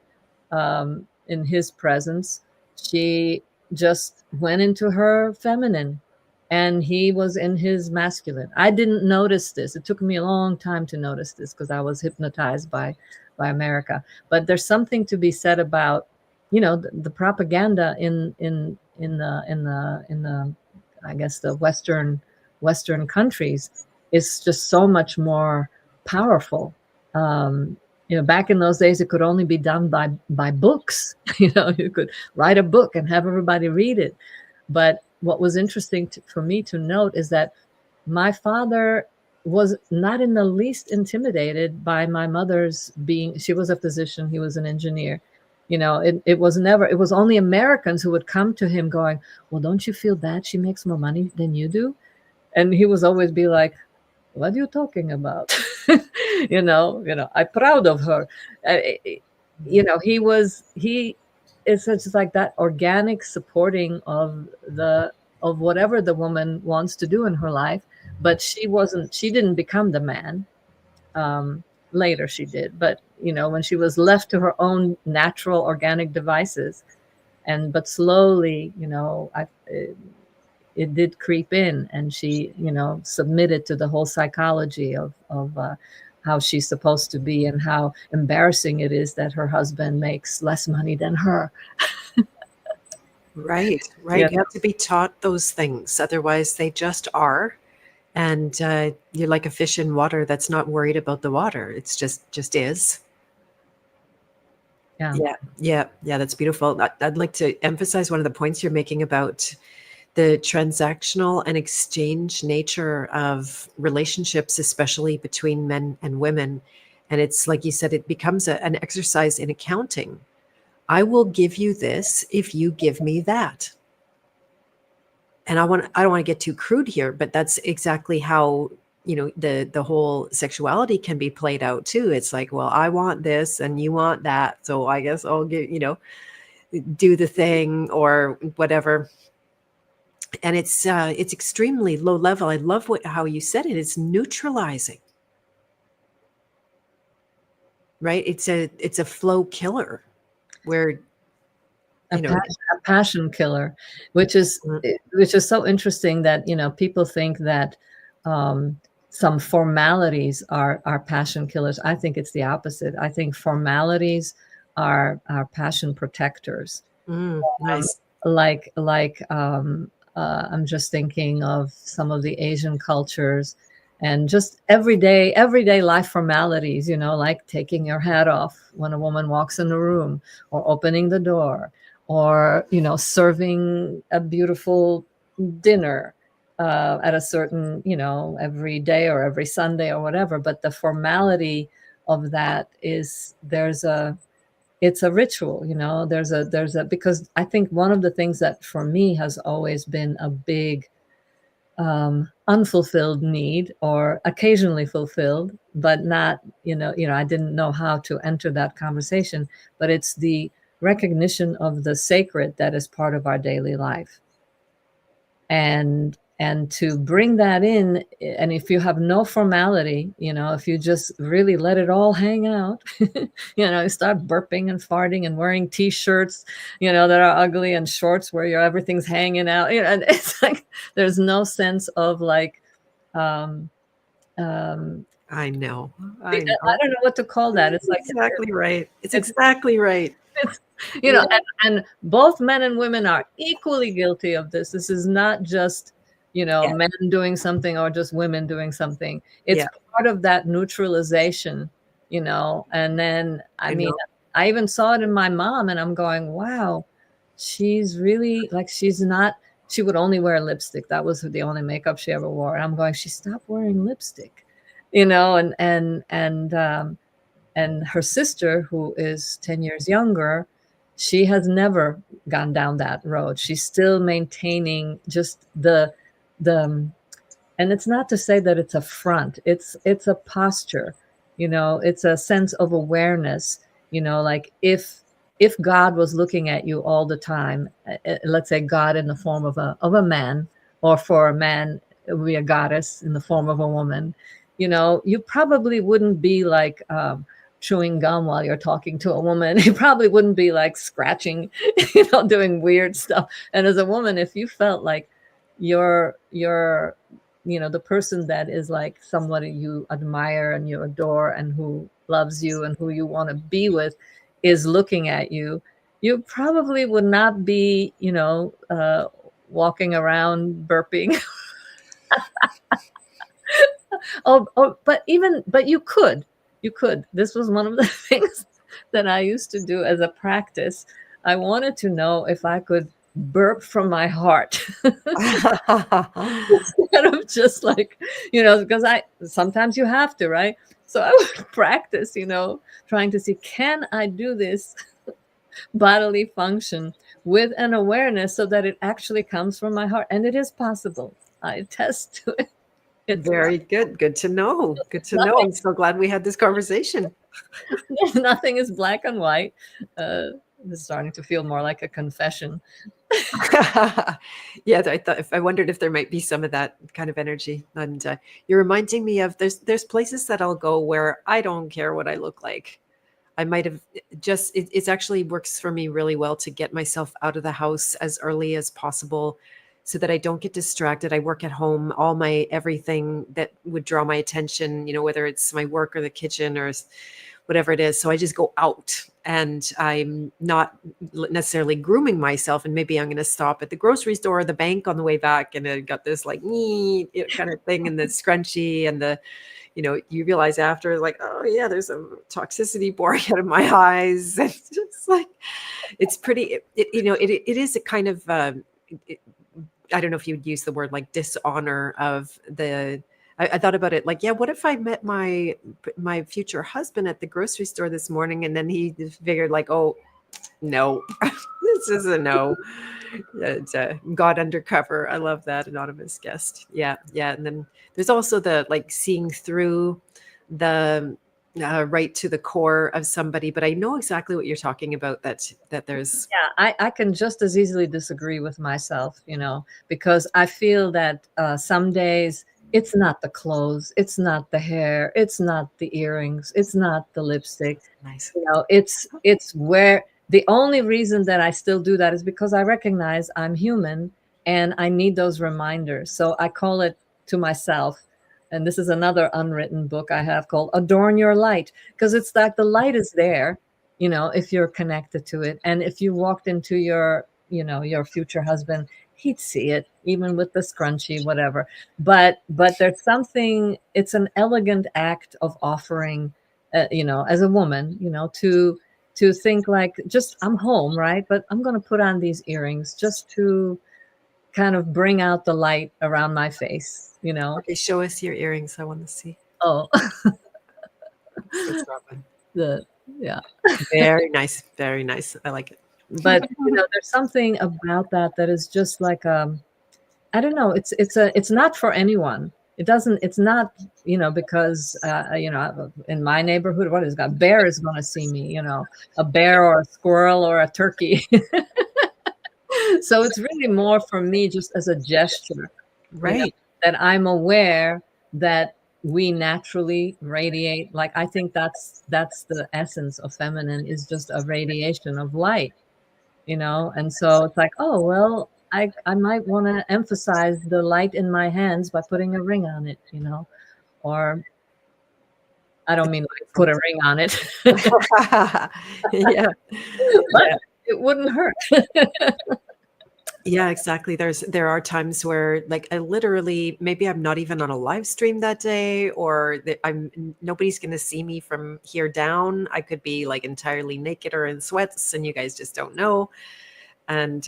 in his presence, she just went into her feminine, and he was in his masculine. I didn't notice this. It took me a long time to notice this because I was hypnotized by America. But there's something to be said about, the propaganda in the I guess the Western countries is just so much more powerful. Back in those days, it could only be done by books. You could write a book and have everybody read it. But what was interesting for me to note is that my father was not in the least intimidated by my mother's she was a physician, he was an engineer. It was only Americans who would come to him going, well, don't you feel bad she makes more money than you do? And he was always be like, what are you talking about? I'm proud of her. He is just like that organic supporting of whatever the woman wants to do in her life. But she didn't become the man. Later she did. But, when she was left to her own natural organic devices, but slowly, it did creep in, and she, submitted to the whole psychology of how she's supposed to be, and how embarrassing it is that her husband makes less money than her. Right, Yeah. right. You have to be taught those things. Otherwise, they just are. And you're like a fish in water that's not worried about the water. It's just is. Yeah. Yeah, yeah, yeah. That's beautiful. I'd like to emphasize one of the points you're making about the transactional and exchange nature of relationships, especially between men and women. And it's like you said, it becomes an exercise in accounting. I will give you this if you give me that. And I don't want to get too crude here, but that's exactly how, the whole sexuality can be played out too. It's like, well, I want this and you want that, so I guess I'll give, do the thing or whatever. And it's extremely low level. I love how you said it. It's neutralizing, right? It's a flow killer where, a, you know, passion, a passion killer, which is mm, which is so interesting that people think that um, some formalities are passion killers. I think it's the opposite. I think formalities are passion protectors. Um, nice. I'm just thinking of some of the Asian cultures, and just everyday life formalities, like taking your hat off when a woman walks in the room, or opening the door, or serving a beautiful dinner at a certain, every day or every Sunday or whatever. But the formality of that is, it's a ritual. There's a because I think one of the things that for me has always been a big unfulfilled need, or occasionally fulfilled, but not, I didn't know how to enter that conversation, but it's the recognition of the sacred that is part of our daily life. And to bring that in, and if you have no formality, if you just really let it all hang out, start burping and farting and wearing t-shirts that are ugly, and shorts where everything's hanging out, and it's like there's no sense of like um I know. I I know. don't know what to call that. It's like Exactly right. It's it's exactly right. it's Yeah. and both men and women are equally guilty of this. This is not just Yeah. men doing something or just women doing something. It's Yeah. part of that neutralization. And then I I mean, know. I even saw it in my mom, and I'm going, wow, she's really like, she would only wear lipstick. That was the only makeup she ever wore, and I'm going, she stopped wearing lipstick. And her sister, who is 10 years younger, she has never gone down that road. She's still maintaining just the and it's not to say that it's a front. It's a posture. It's a sense of awareness. Like if God was looking at you all the time, let's say God in the form of a man, or for a man it would be a goddess in the form of a woman, you probably wouldn't be like chewing gum while you're talking to a woman. You probably wouldn't be like scratching, doing weird stuff. And as a woman, if you felt like you're the person that is like somebody you admire and you adore, and who loves you and who you want to be with, is looking at you, you probably would not be walking around burping. But you could. This was one of the things that I used to do as a practice. I wanted to know if I could burp from my heart. Instead of just like, because sometimes you have to, right? So I would practice, trying to see, can I do this bodily function with an awareness so that it actually comes from my heart? And it is possible. I attest to it. It's Very good. Good to know. Good to know. nothing. I'm so glad we had this conversation. Nothing is black and white. It's starting to feel more like a confession. Yeah, I wondered if there might be some of that kind of energy. And you're reminding me of there's places that I'll go where I don't care what I look like. I might have just, it's actually works for me really well to get myself out of the house as early as possible so that I don't get distracted. I work at home, all my everything that would draw my attention, whether it's my work or the kitchen or whatever it is. So I just go out and I'm not necessarily grooming myself. And maybe I'm going to stop at the grocery store or the bank on the way back. And I got this like kind of thing and the scrunchie and you realize after like, oh yeah, there's a toxicity pouring out of my eyes. It's just like, it's pretty, it is a kind of, I don't know if you'd use the word like dishonor of I thought about it like, yeah, what if I met my future husband at the grocery store this morning and then he figured like, oh, no, this is a no. It's God undercover. I love that anonymous guest. Yeah. Yeah. And then there's also the like seeing through the right to the core of somebody, but I know exactly what you're talking about, that there's. Yeah, I can just as easily disagree with myself, because I feel that some days it's not the clothes, it's not the hair, it's not the earrings, it's not the lipstick. Nice. It's where the only reason that I still do that is because I recognize I'm human and I need those reminders. So I call it to myself. And this is another unwritten book I have called Adorn Your Light, because it's like the light is there, if you're connected to it. And if you walked into your future husband, he'd see it, even with the scrunchie, whatever. But there's something, it's an elegant act of offering, as a woman, to think like, just, I'm home, right? But I'm going to put on these earrings just to kind of bring out the light around my face, Okay, show us your earrings. I want to see. Oh, Yeah. Very nice. Very nice. I like it. But there's something about that is just like I don't know. It's not for anyone. It's not, because in my neighborhood, what is got bear is going to see me, a bear or a squirrel or a turkey. So it's really more for me just as a gesture, right? That I'm aware that we naturally radiate. Like, I think that's the essence of feminine, is just a radiation of light, and so it's like, oh, well, I might want to emphasize the light in my hands by putting a ring on it, or I don't mean like put a ring on it. Yeah. But it wouldn't hurt. Yeah, exactly. There are times where like I literally, maybe I'm not even on a live stream that day, or that nobody's going to see me from here down. I could be like entirely naked or in sweats and you guys just don't know. And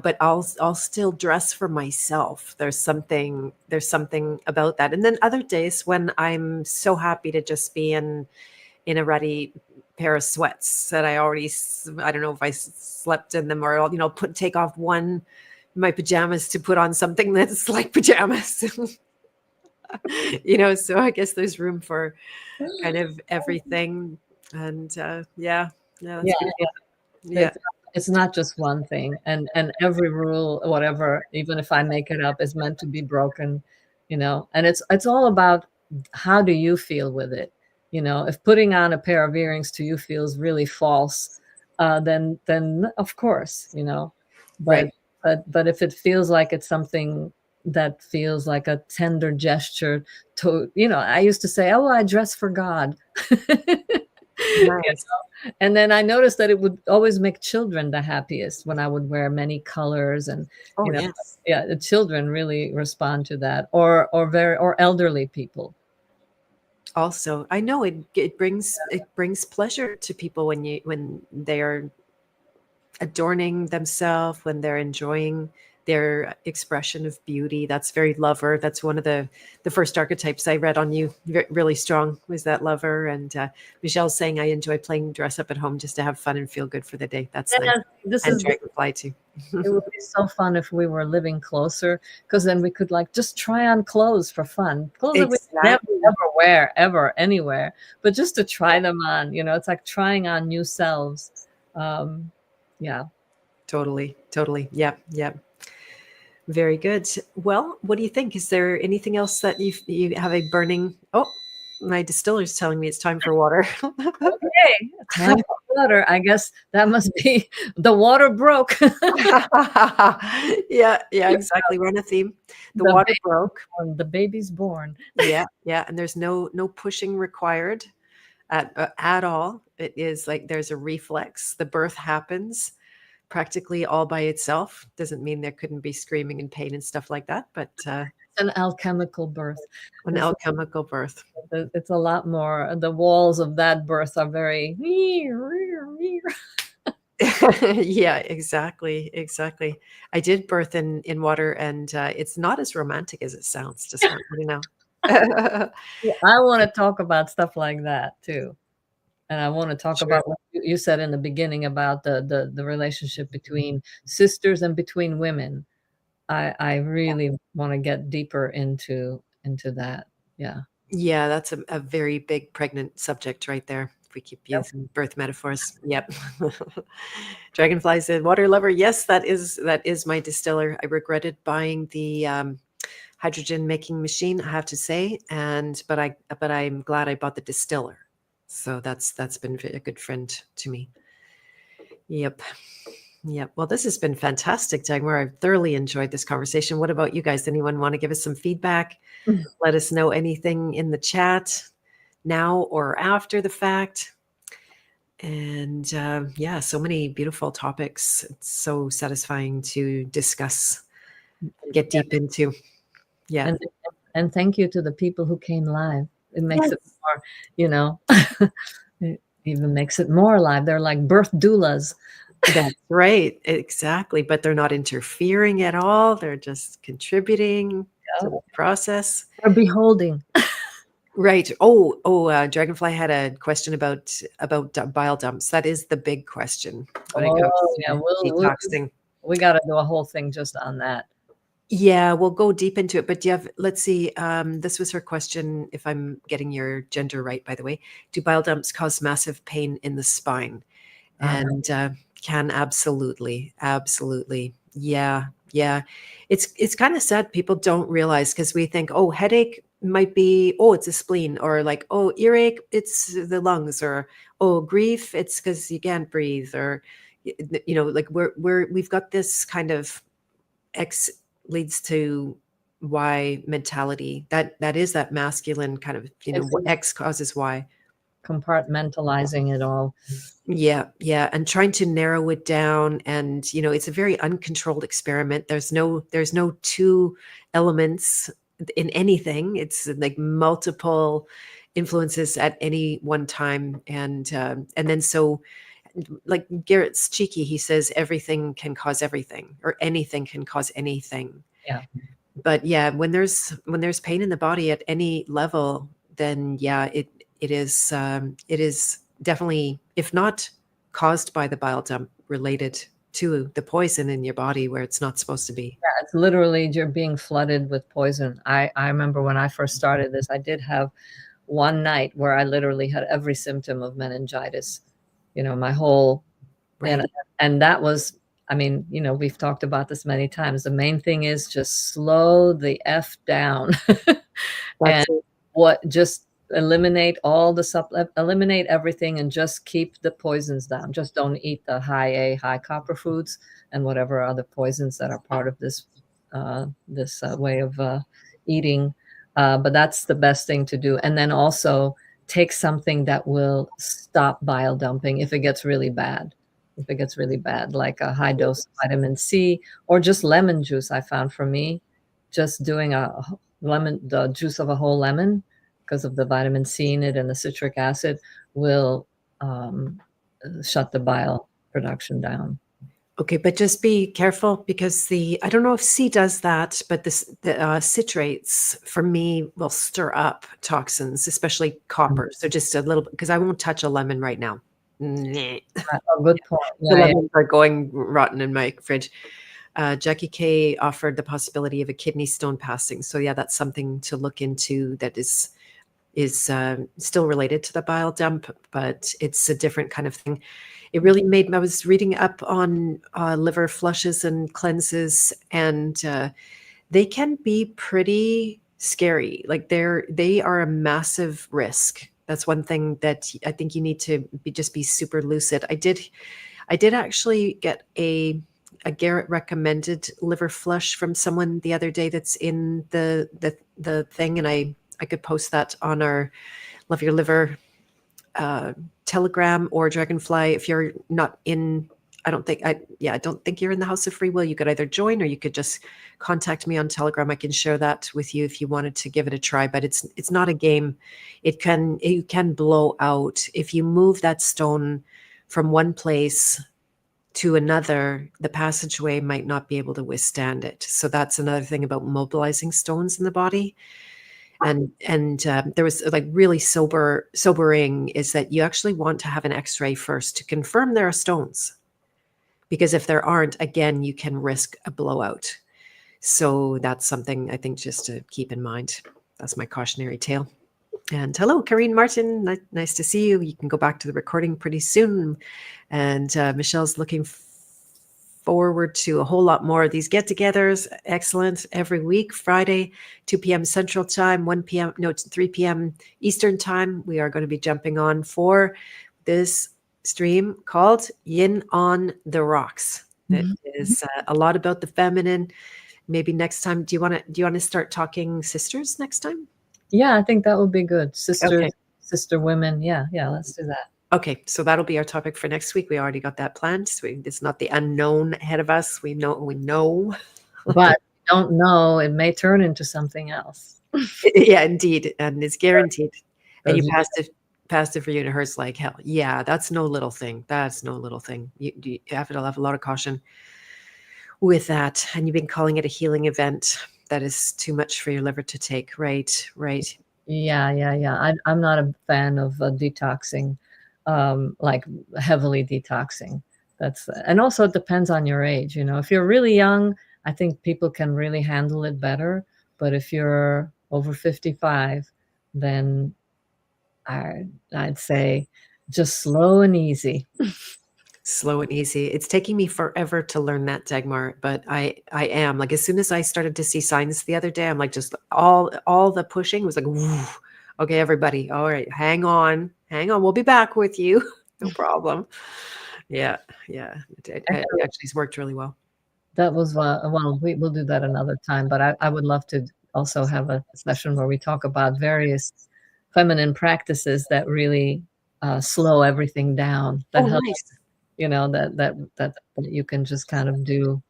but I'll still dress for myself. There's something about that. And then other days when I'm so happy to just be in a ready pair of sweats that I don't know if I slept in them, or I'll take off my pajamas to put on something that's like pajamas. So I guess there's room for kind of everything. And yeah. It's not just one thing, and every rule, whatever, even if I make it up, is meant to be broken, and it's all about how do you feel with it. If putting on a pair of earrings to you feels really false, then of course, Right. but if it feels like it's something that feels like a tender gesture to, I used to say, oh, I dress for God. Nice. And then I noticed that it would always make children the happiest when I would wear many colors, and Yes. yeah, the children really respond to that, or elderly people. Also, I know it brings pleasure to people when they are adorning themselves, when they're enjoying their expression of beauty. That's very lover. That's one of the first archetypes I read on you. Really strong was that lover. And Michelle's saying, I enjoy playing dress up at home just to have fun and feel good for the day. That's nice. And dragonfly too. It would be so fun if we were living closer, because then we could like just try on clothes for fun. Clothes that we never wear ever anywhere, but just to try them on. It's like trying on new selves. Yeah. Totally. Yeah. Very good. Well, what do you think? Is there anything else that you have a burning? Oh, my distiller's telling me it's time for water. Okay, time for water. I guess that must be the water broke. Yeah, yeah, exactly. We're on a theme. The The water broke. the baby's born. Yeah, yeah, and there's no pushing required at all. It is like there's a reflex. The birth happens practically all by itself. Doesn't mean there couldn't be screaming and pain and stuff like that, but It's an alchemical birth. an It's alchemical birth. it's a lot more. The walls of that birth are very. Yeah, exactly, exactly. I did birth in water, and it's not as romantic as it sounds. Just want you to know. Yeah, I want to talk about stuff like that too. And I want to talk Sure. about what you said in the beginning about the relationship between sisters and between women. I really want to get deeper into that. Yeah. Yeah, that's a very big pregnant subject right there. If we keep Yep. using birth metaphors. Yep. Dragonfly said, "Water lover." Yes, that is my distiller. I regretted buying the hydrogen making machine, I have to say, and but I'm glad I bought the distiller. So that's been a good friend to me. Yep. Yep. Well, this has been fantastic, Dagmar. I've thoroughly enjoyed this conversation. What about you guys? Anyone want to give us some feedback? Let us know anything in the chat now or after the fact. And yeah, so many beautiful topics. It's so satisfying to discuss and get deep into. Yeah. And and thank you to the people who came live. It makes Yes. it more, it even makes it more alive. They're like birth doulas. That's right. Exactly. But they're not interfering at all. They're just contributing to the process. They're beholding. Right. Dragonfly had a question about bile dumps. That is the big question when it comes Oh, yeah. to detoxing. We got to do a whole thing just on that. Yeah, we'll go deep into it. But do you have, let's see, this was her question, if I'm getting your gender right, by the way. Do bile dumps cause massive pain in the spine? And can absolutely, absolutely. Yeah, yeah. It's kind of sad. People don't realize because we think, oh, headache might be, oh, it's a spleen, or like, oh, earache, it's the lungs, or oh, grief, it's because you can't breathe, or like we've got this kind of X leads to Y mentality. That is that masculine kind of, It's X causes Y. compartmentalizing it all. Yeah, yeah, and trying to narrow it down, and it's a very uncontrolled experiment. There's no two elements in anything. It's like multiple influences at any one time, and then so like Garrett's cheeky. He says everything can cause everything, or anything can cause anything. Yeah. But yeah, when there's pain in the body at any level, then yeah, it is definitely, if not caused by the bile dump, related to the poison in your body where it's not supposed to be. Yeah, it's literally you're being flooded with poison. I remember when I first started this, I did have one night where I literally had every symptom of meningitis. My whole Right. and that was, I mean, we've talked about this many times. The main thing is just slow the F down. And That's it. just eliminate eliminate everything and just keep the poisons down. Just don't eat the high copper foods and whatever other poisons that are part of this way of eating. But that's the best thing to do. And then also take something that will stop bile dumping if it gets really bad. If it gets really bad, like a high dose of vitamin C or just lemon juice. I found for me, just doing the juice of a whole lemon, because of the vitamin C in it and the citric acid, will shut the bile production down. Okay, but just be careful because I don't know if C does that, but the citrates for me will stir up toxins, especially copper. So just a little bit, because I won't touch a lemon right now. A good point. The Yeah, lemons are going rotten in my fridge. Jackie K offered the possibility of a kidney stone passing. So yeah, that's something to look into. That is still related to the bile dump, but it's a different kind of thing. It really I was reading up on liver flushes and cleanses, and they can be pretty scary. Like they are a massive risk. That's one thing that I think you need to just be super lucid. I did actually get a Garrett recommended liver flush from someone the other day that's in the thing, and I could post that on our Love Your Liver Telegram or Dragonfly. If you're not in, I don't think I don't think you're in the House of Free Will. You could either join or you could just contact me on Telegram. I can share that with you if you wanted to give it a try. But it's not a game. It can blow out if you move that stone from one place to another. The passageway might not be able to withstand it. So that's another thing about mobilizing stones in the body. And there was like really sobering is that you actually want to have an X-ray first to confirm there are stones, because if there aren't, again, you can risk a blowout. So that's something I think just to keep in mind. That's my cautionary tale. And hello, Karine Martin. Nice to see you. You can go back to the recording pretty soon. And Michelle's looking forward to a whole lot more of these get-togethers. Excellent. Every week, Friday, 2 p.m. Central Time, 3 p.m. Eastern Time. We are going to be jumping on for this stream called Yin on the Rocks. It is a lot about the feminine. Maybe next time, do you want to start talking sisters next time? Yeah, I think that would be good. Sister women. Yeah, let's do that. Okay, so that'll be our topic for next week. We already got that planned. So it's not the unknown ahead of us. We know. But don't know, it may turn into something else. Yeah, indeed. And it's guaranteed. And you passed it for universe like hell. Yeah, that's no little thing. That's no little thing. You have to have a lot of caution with that. And you've been calling it a healing event. That is too much for your liver to take. Right. Yeah. I'm not a fan of detoxing, like heavily detoxing. And also it depends on your age. If you're really young, I think people can really handle it better. But if you're over 55, then I'd say just slow and easy. Slow and easy. It's taking me forever to learn that, Dagmar, but I am like, as soon as I started to see signs the other day, I'm like, just all the pushing was like, woo, okay, everybody. All right. Hang on. We'll be back with you. No problem. Yeah. It actually has worked really well. That was, we'll do that another time, but I would love to also have a session where we talk about various feminine practices that really slow everything down. That helps. Nice. That you can just kind of do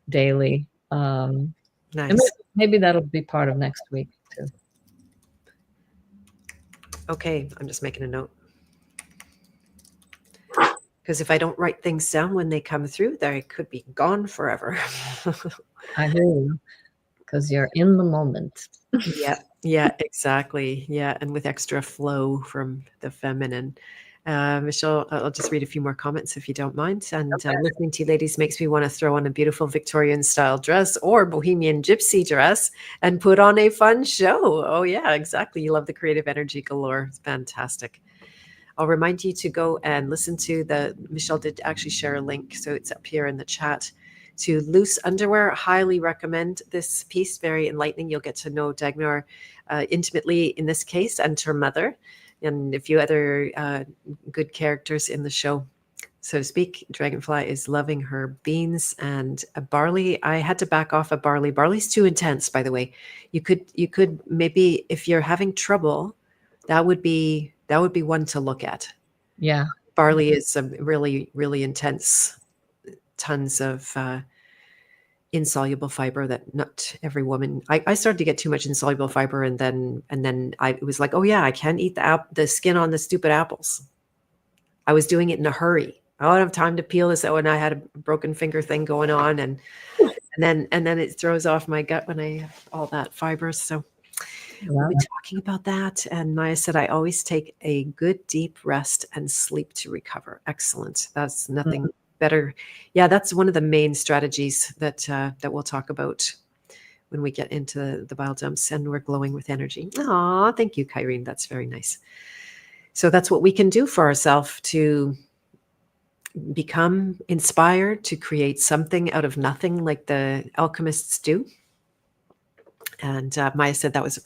daily. Nice. Maybe that'll be part of next week too. Okay, I'm just making a note. Because if I don't write things down when they come through, they could be gone forever. I hear you, because you're in the moment. Yeah, exactly. Yeah, and with extra flow from the feminine. Michelle, I'll just read a few more comments if you don't mind. And listening to you ladies makes me want to throw on a beautiful Victorian style dress or Bohemian gypsy dress and put on a fun show. Oh yeah, exactly. You love the creative energy galore. It's fantastic. I'll remind you to go and listen to Michelle did actually share a link, so it's up here in the chat, to Loose Underwear. Highly recommend this piece. Very enlightening. You'll get to know Dagmar intimately in this case, and her mother, and a few other good characters in the show, so to speak. Dragonfly is loving her beans and a barley. I had to back off a barley. Barley's too intense, by the way. You could maybe, if you're having trouble, that would be one to look at. Yeah. Barley is some really, really intense, tons of insoluble fiber that not every woman. I started to get too much insoluble fiber, and then it was like, oh yeah, I can't eat the skin on the stupid apples. I was doing it in a hurry. I don't have time to peel this out, and I had a broken finger thing going on, and then it throws off my gut when I have all that fiber. So we'll be talking about that. And Maya said, I always take a good deep rest and sleep to recover. Excellent. That's nothing better. Yeah, that's one of the main strategies that we'll talk about when we get into the bile dumps and we're glowing with energy. Aw, thank you, Kyrene. That's very nice. So that's what we can do for ourselves to become inspired, to create something out of nothing like the alchemists do. And Maya said that was a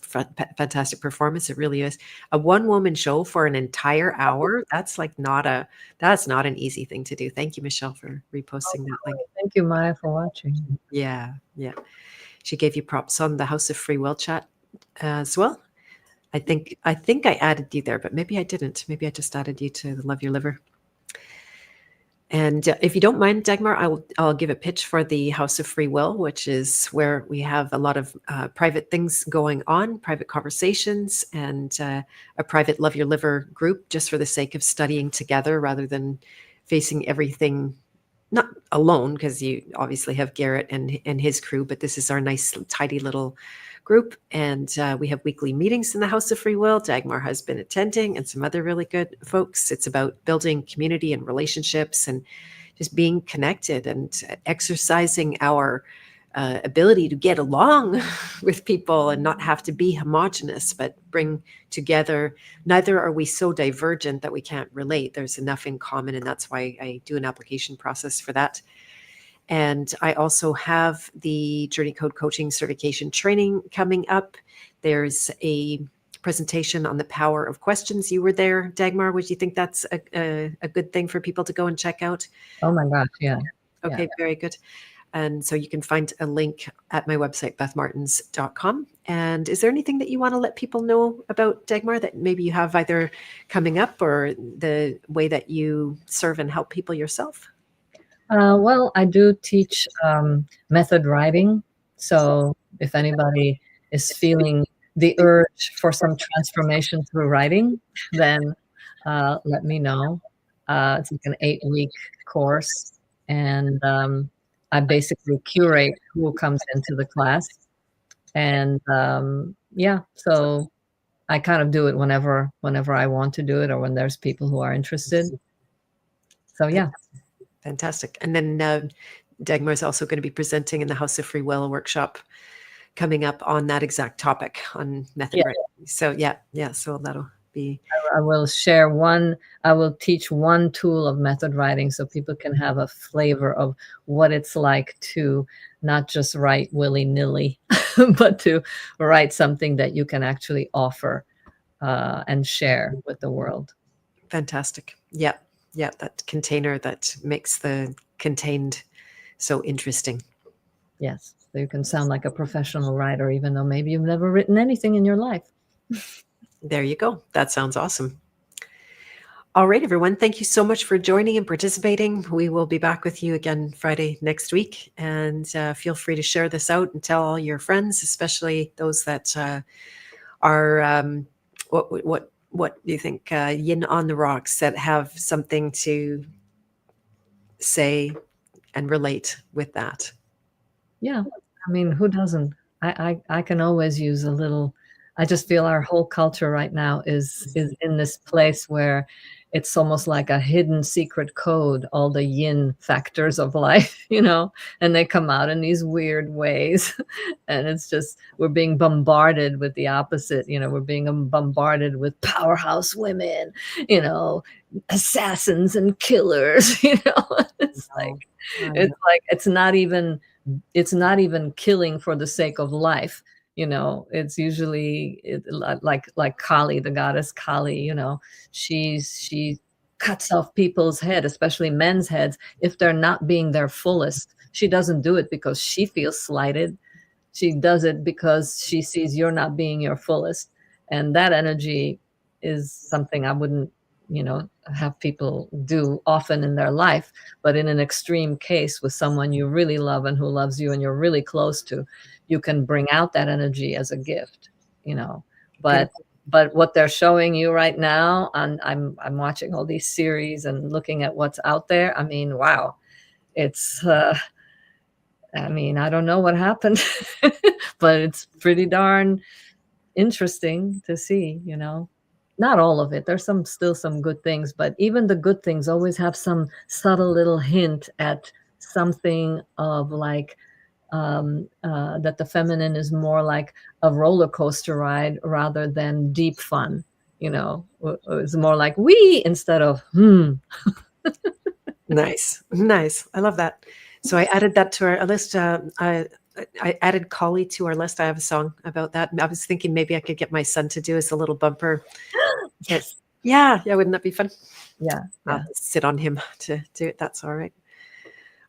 fantastic performance. It really is. A one-woman show for an entire hour. That's not an easy thing to do. Thank you, Michelle, for reposting that link. Thank you, Maya, for watching. Yeah, yeah. She gave you props on the House of Free Will chat as well. I think I added you there, but maybe I didn't. Maybe I just added you to the Love Your Liver. And if you don't mind, Dagmar, I'll give a pitch for the House of Free Will, which is where we have a lot of private things going on, private conversations, and a private Love Your Liver group, just for the sake of studying together rather than facing everything not alone, because you obviously have Garrett and his crew, but this is our nice, tidy little group. And we have weekly meetings in the House of Free Will. Dagmar has been attending, and some other really good folks. It's about building community and relationships and just being connected and exercising our ability to get along with people and not have to be homogenous, but bring together. Neither are we so divergent that we can't relate. There's enough in common, and that's why I do an application process for that. And I also have the Journey Code Coaching Certification Training coming up. There's a presentation on the power of questions. You were there, Dagmar. Would you think that's a good thing for people to go and check out? Oh my gosh, yeah. Okay, very good. And so you can find a link at my website, bethmartins.com. And is there anything that you want to let people know about, Dagmar, that maybe you have either coming up or the way that you serve and help people yourself? Well, I do teach method writing. So if anybody is feeling the urge for some transformation through writing, then let me know. It's like an 8-week course. And I basically curate who comes into the class. And yeah, so I kind of do it whenever I want to do it, or when there's people who are interested. So yeah. Fantastic. And then Dagmar is also going to be presenting in the House of Free Will workshop coming up on that exact topic on method writing. So so that'll be. I will share I will teach one tool of method writing so people can have a flavor of what it's like to not just write willy-nilly, but to write something that you can actually offer and share with the world. Fantastic. Yeah, that container that makes the contained so interesting. Yes, so you can sound like a professional writer, even though maybe you've never written anything in your life. There you go. That sounds awesome. All right, everyone. Thank you so much for joining and participating. We will be back with you again Friday next week. And feel free to share this out and tell all your friends, especially those that are, what do you think, yin on the rocks, that have something to say and relate with that. Yeah. I mean, who doesn't? I can always use a little. I just feel our whole culture right now is in this place where it's almost like a hidden secret code, all the yin factors of life, and they come out in these weird ways. And it's just, we're being bombarded with the opposite. We're being bombarded with powerhouse women, assassins and killers, it's like, it's not even killing for the sake of life. It's usually like Kali, the goddess Kali, she cuts off people's head, especially men's heads, if they're not being their fullest. She doesn't do it because she feels slighted. She does it because she sees you're not being your fullest. And that energy is something I wouldn't, have people do often in their life. But in an extreme case with someone you really love and who loves you and you're really close to, you can bring out that energy as a gift, But what they're showing you right now, and I'm watching all these series and looking at what's out there. I mean, wow, it's I don't know what happened, but it's pretty darn interesting to see, Not all of it. There's still some good things, but even the good things always have some subtle little hint at something of like that the feminine is more like a roller coaster ride rather than deep fun. It's more like we instead of Nice. I love that. So I added that to our list. I added Collie to our list. I have a song about that. I was thinking maybe I could get my son to do as a little bumper. Yes. Yeah, wouldn't that be fun? Yeah. I'll Yeah. just sit on him to do it. That's all right.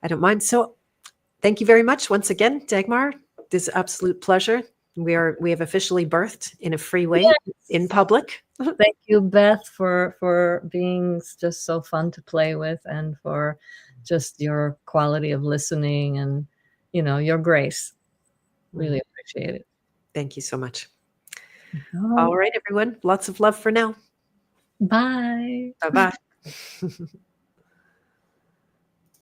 I don't mind. So thank you very much once again, Dagmar. This is an absolute pleasure. We have officially birthed in a free way in public. Thank you, Beth, for being just so fun to play with, and for just your quality of listening, and your grace. Really appreciate it. Thank you so much. All All right, everyone. Lots of love for now. right. Bye. Bye-bye.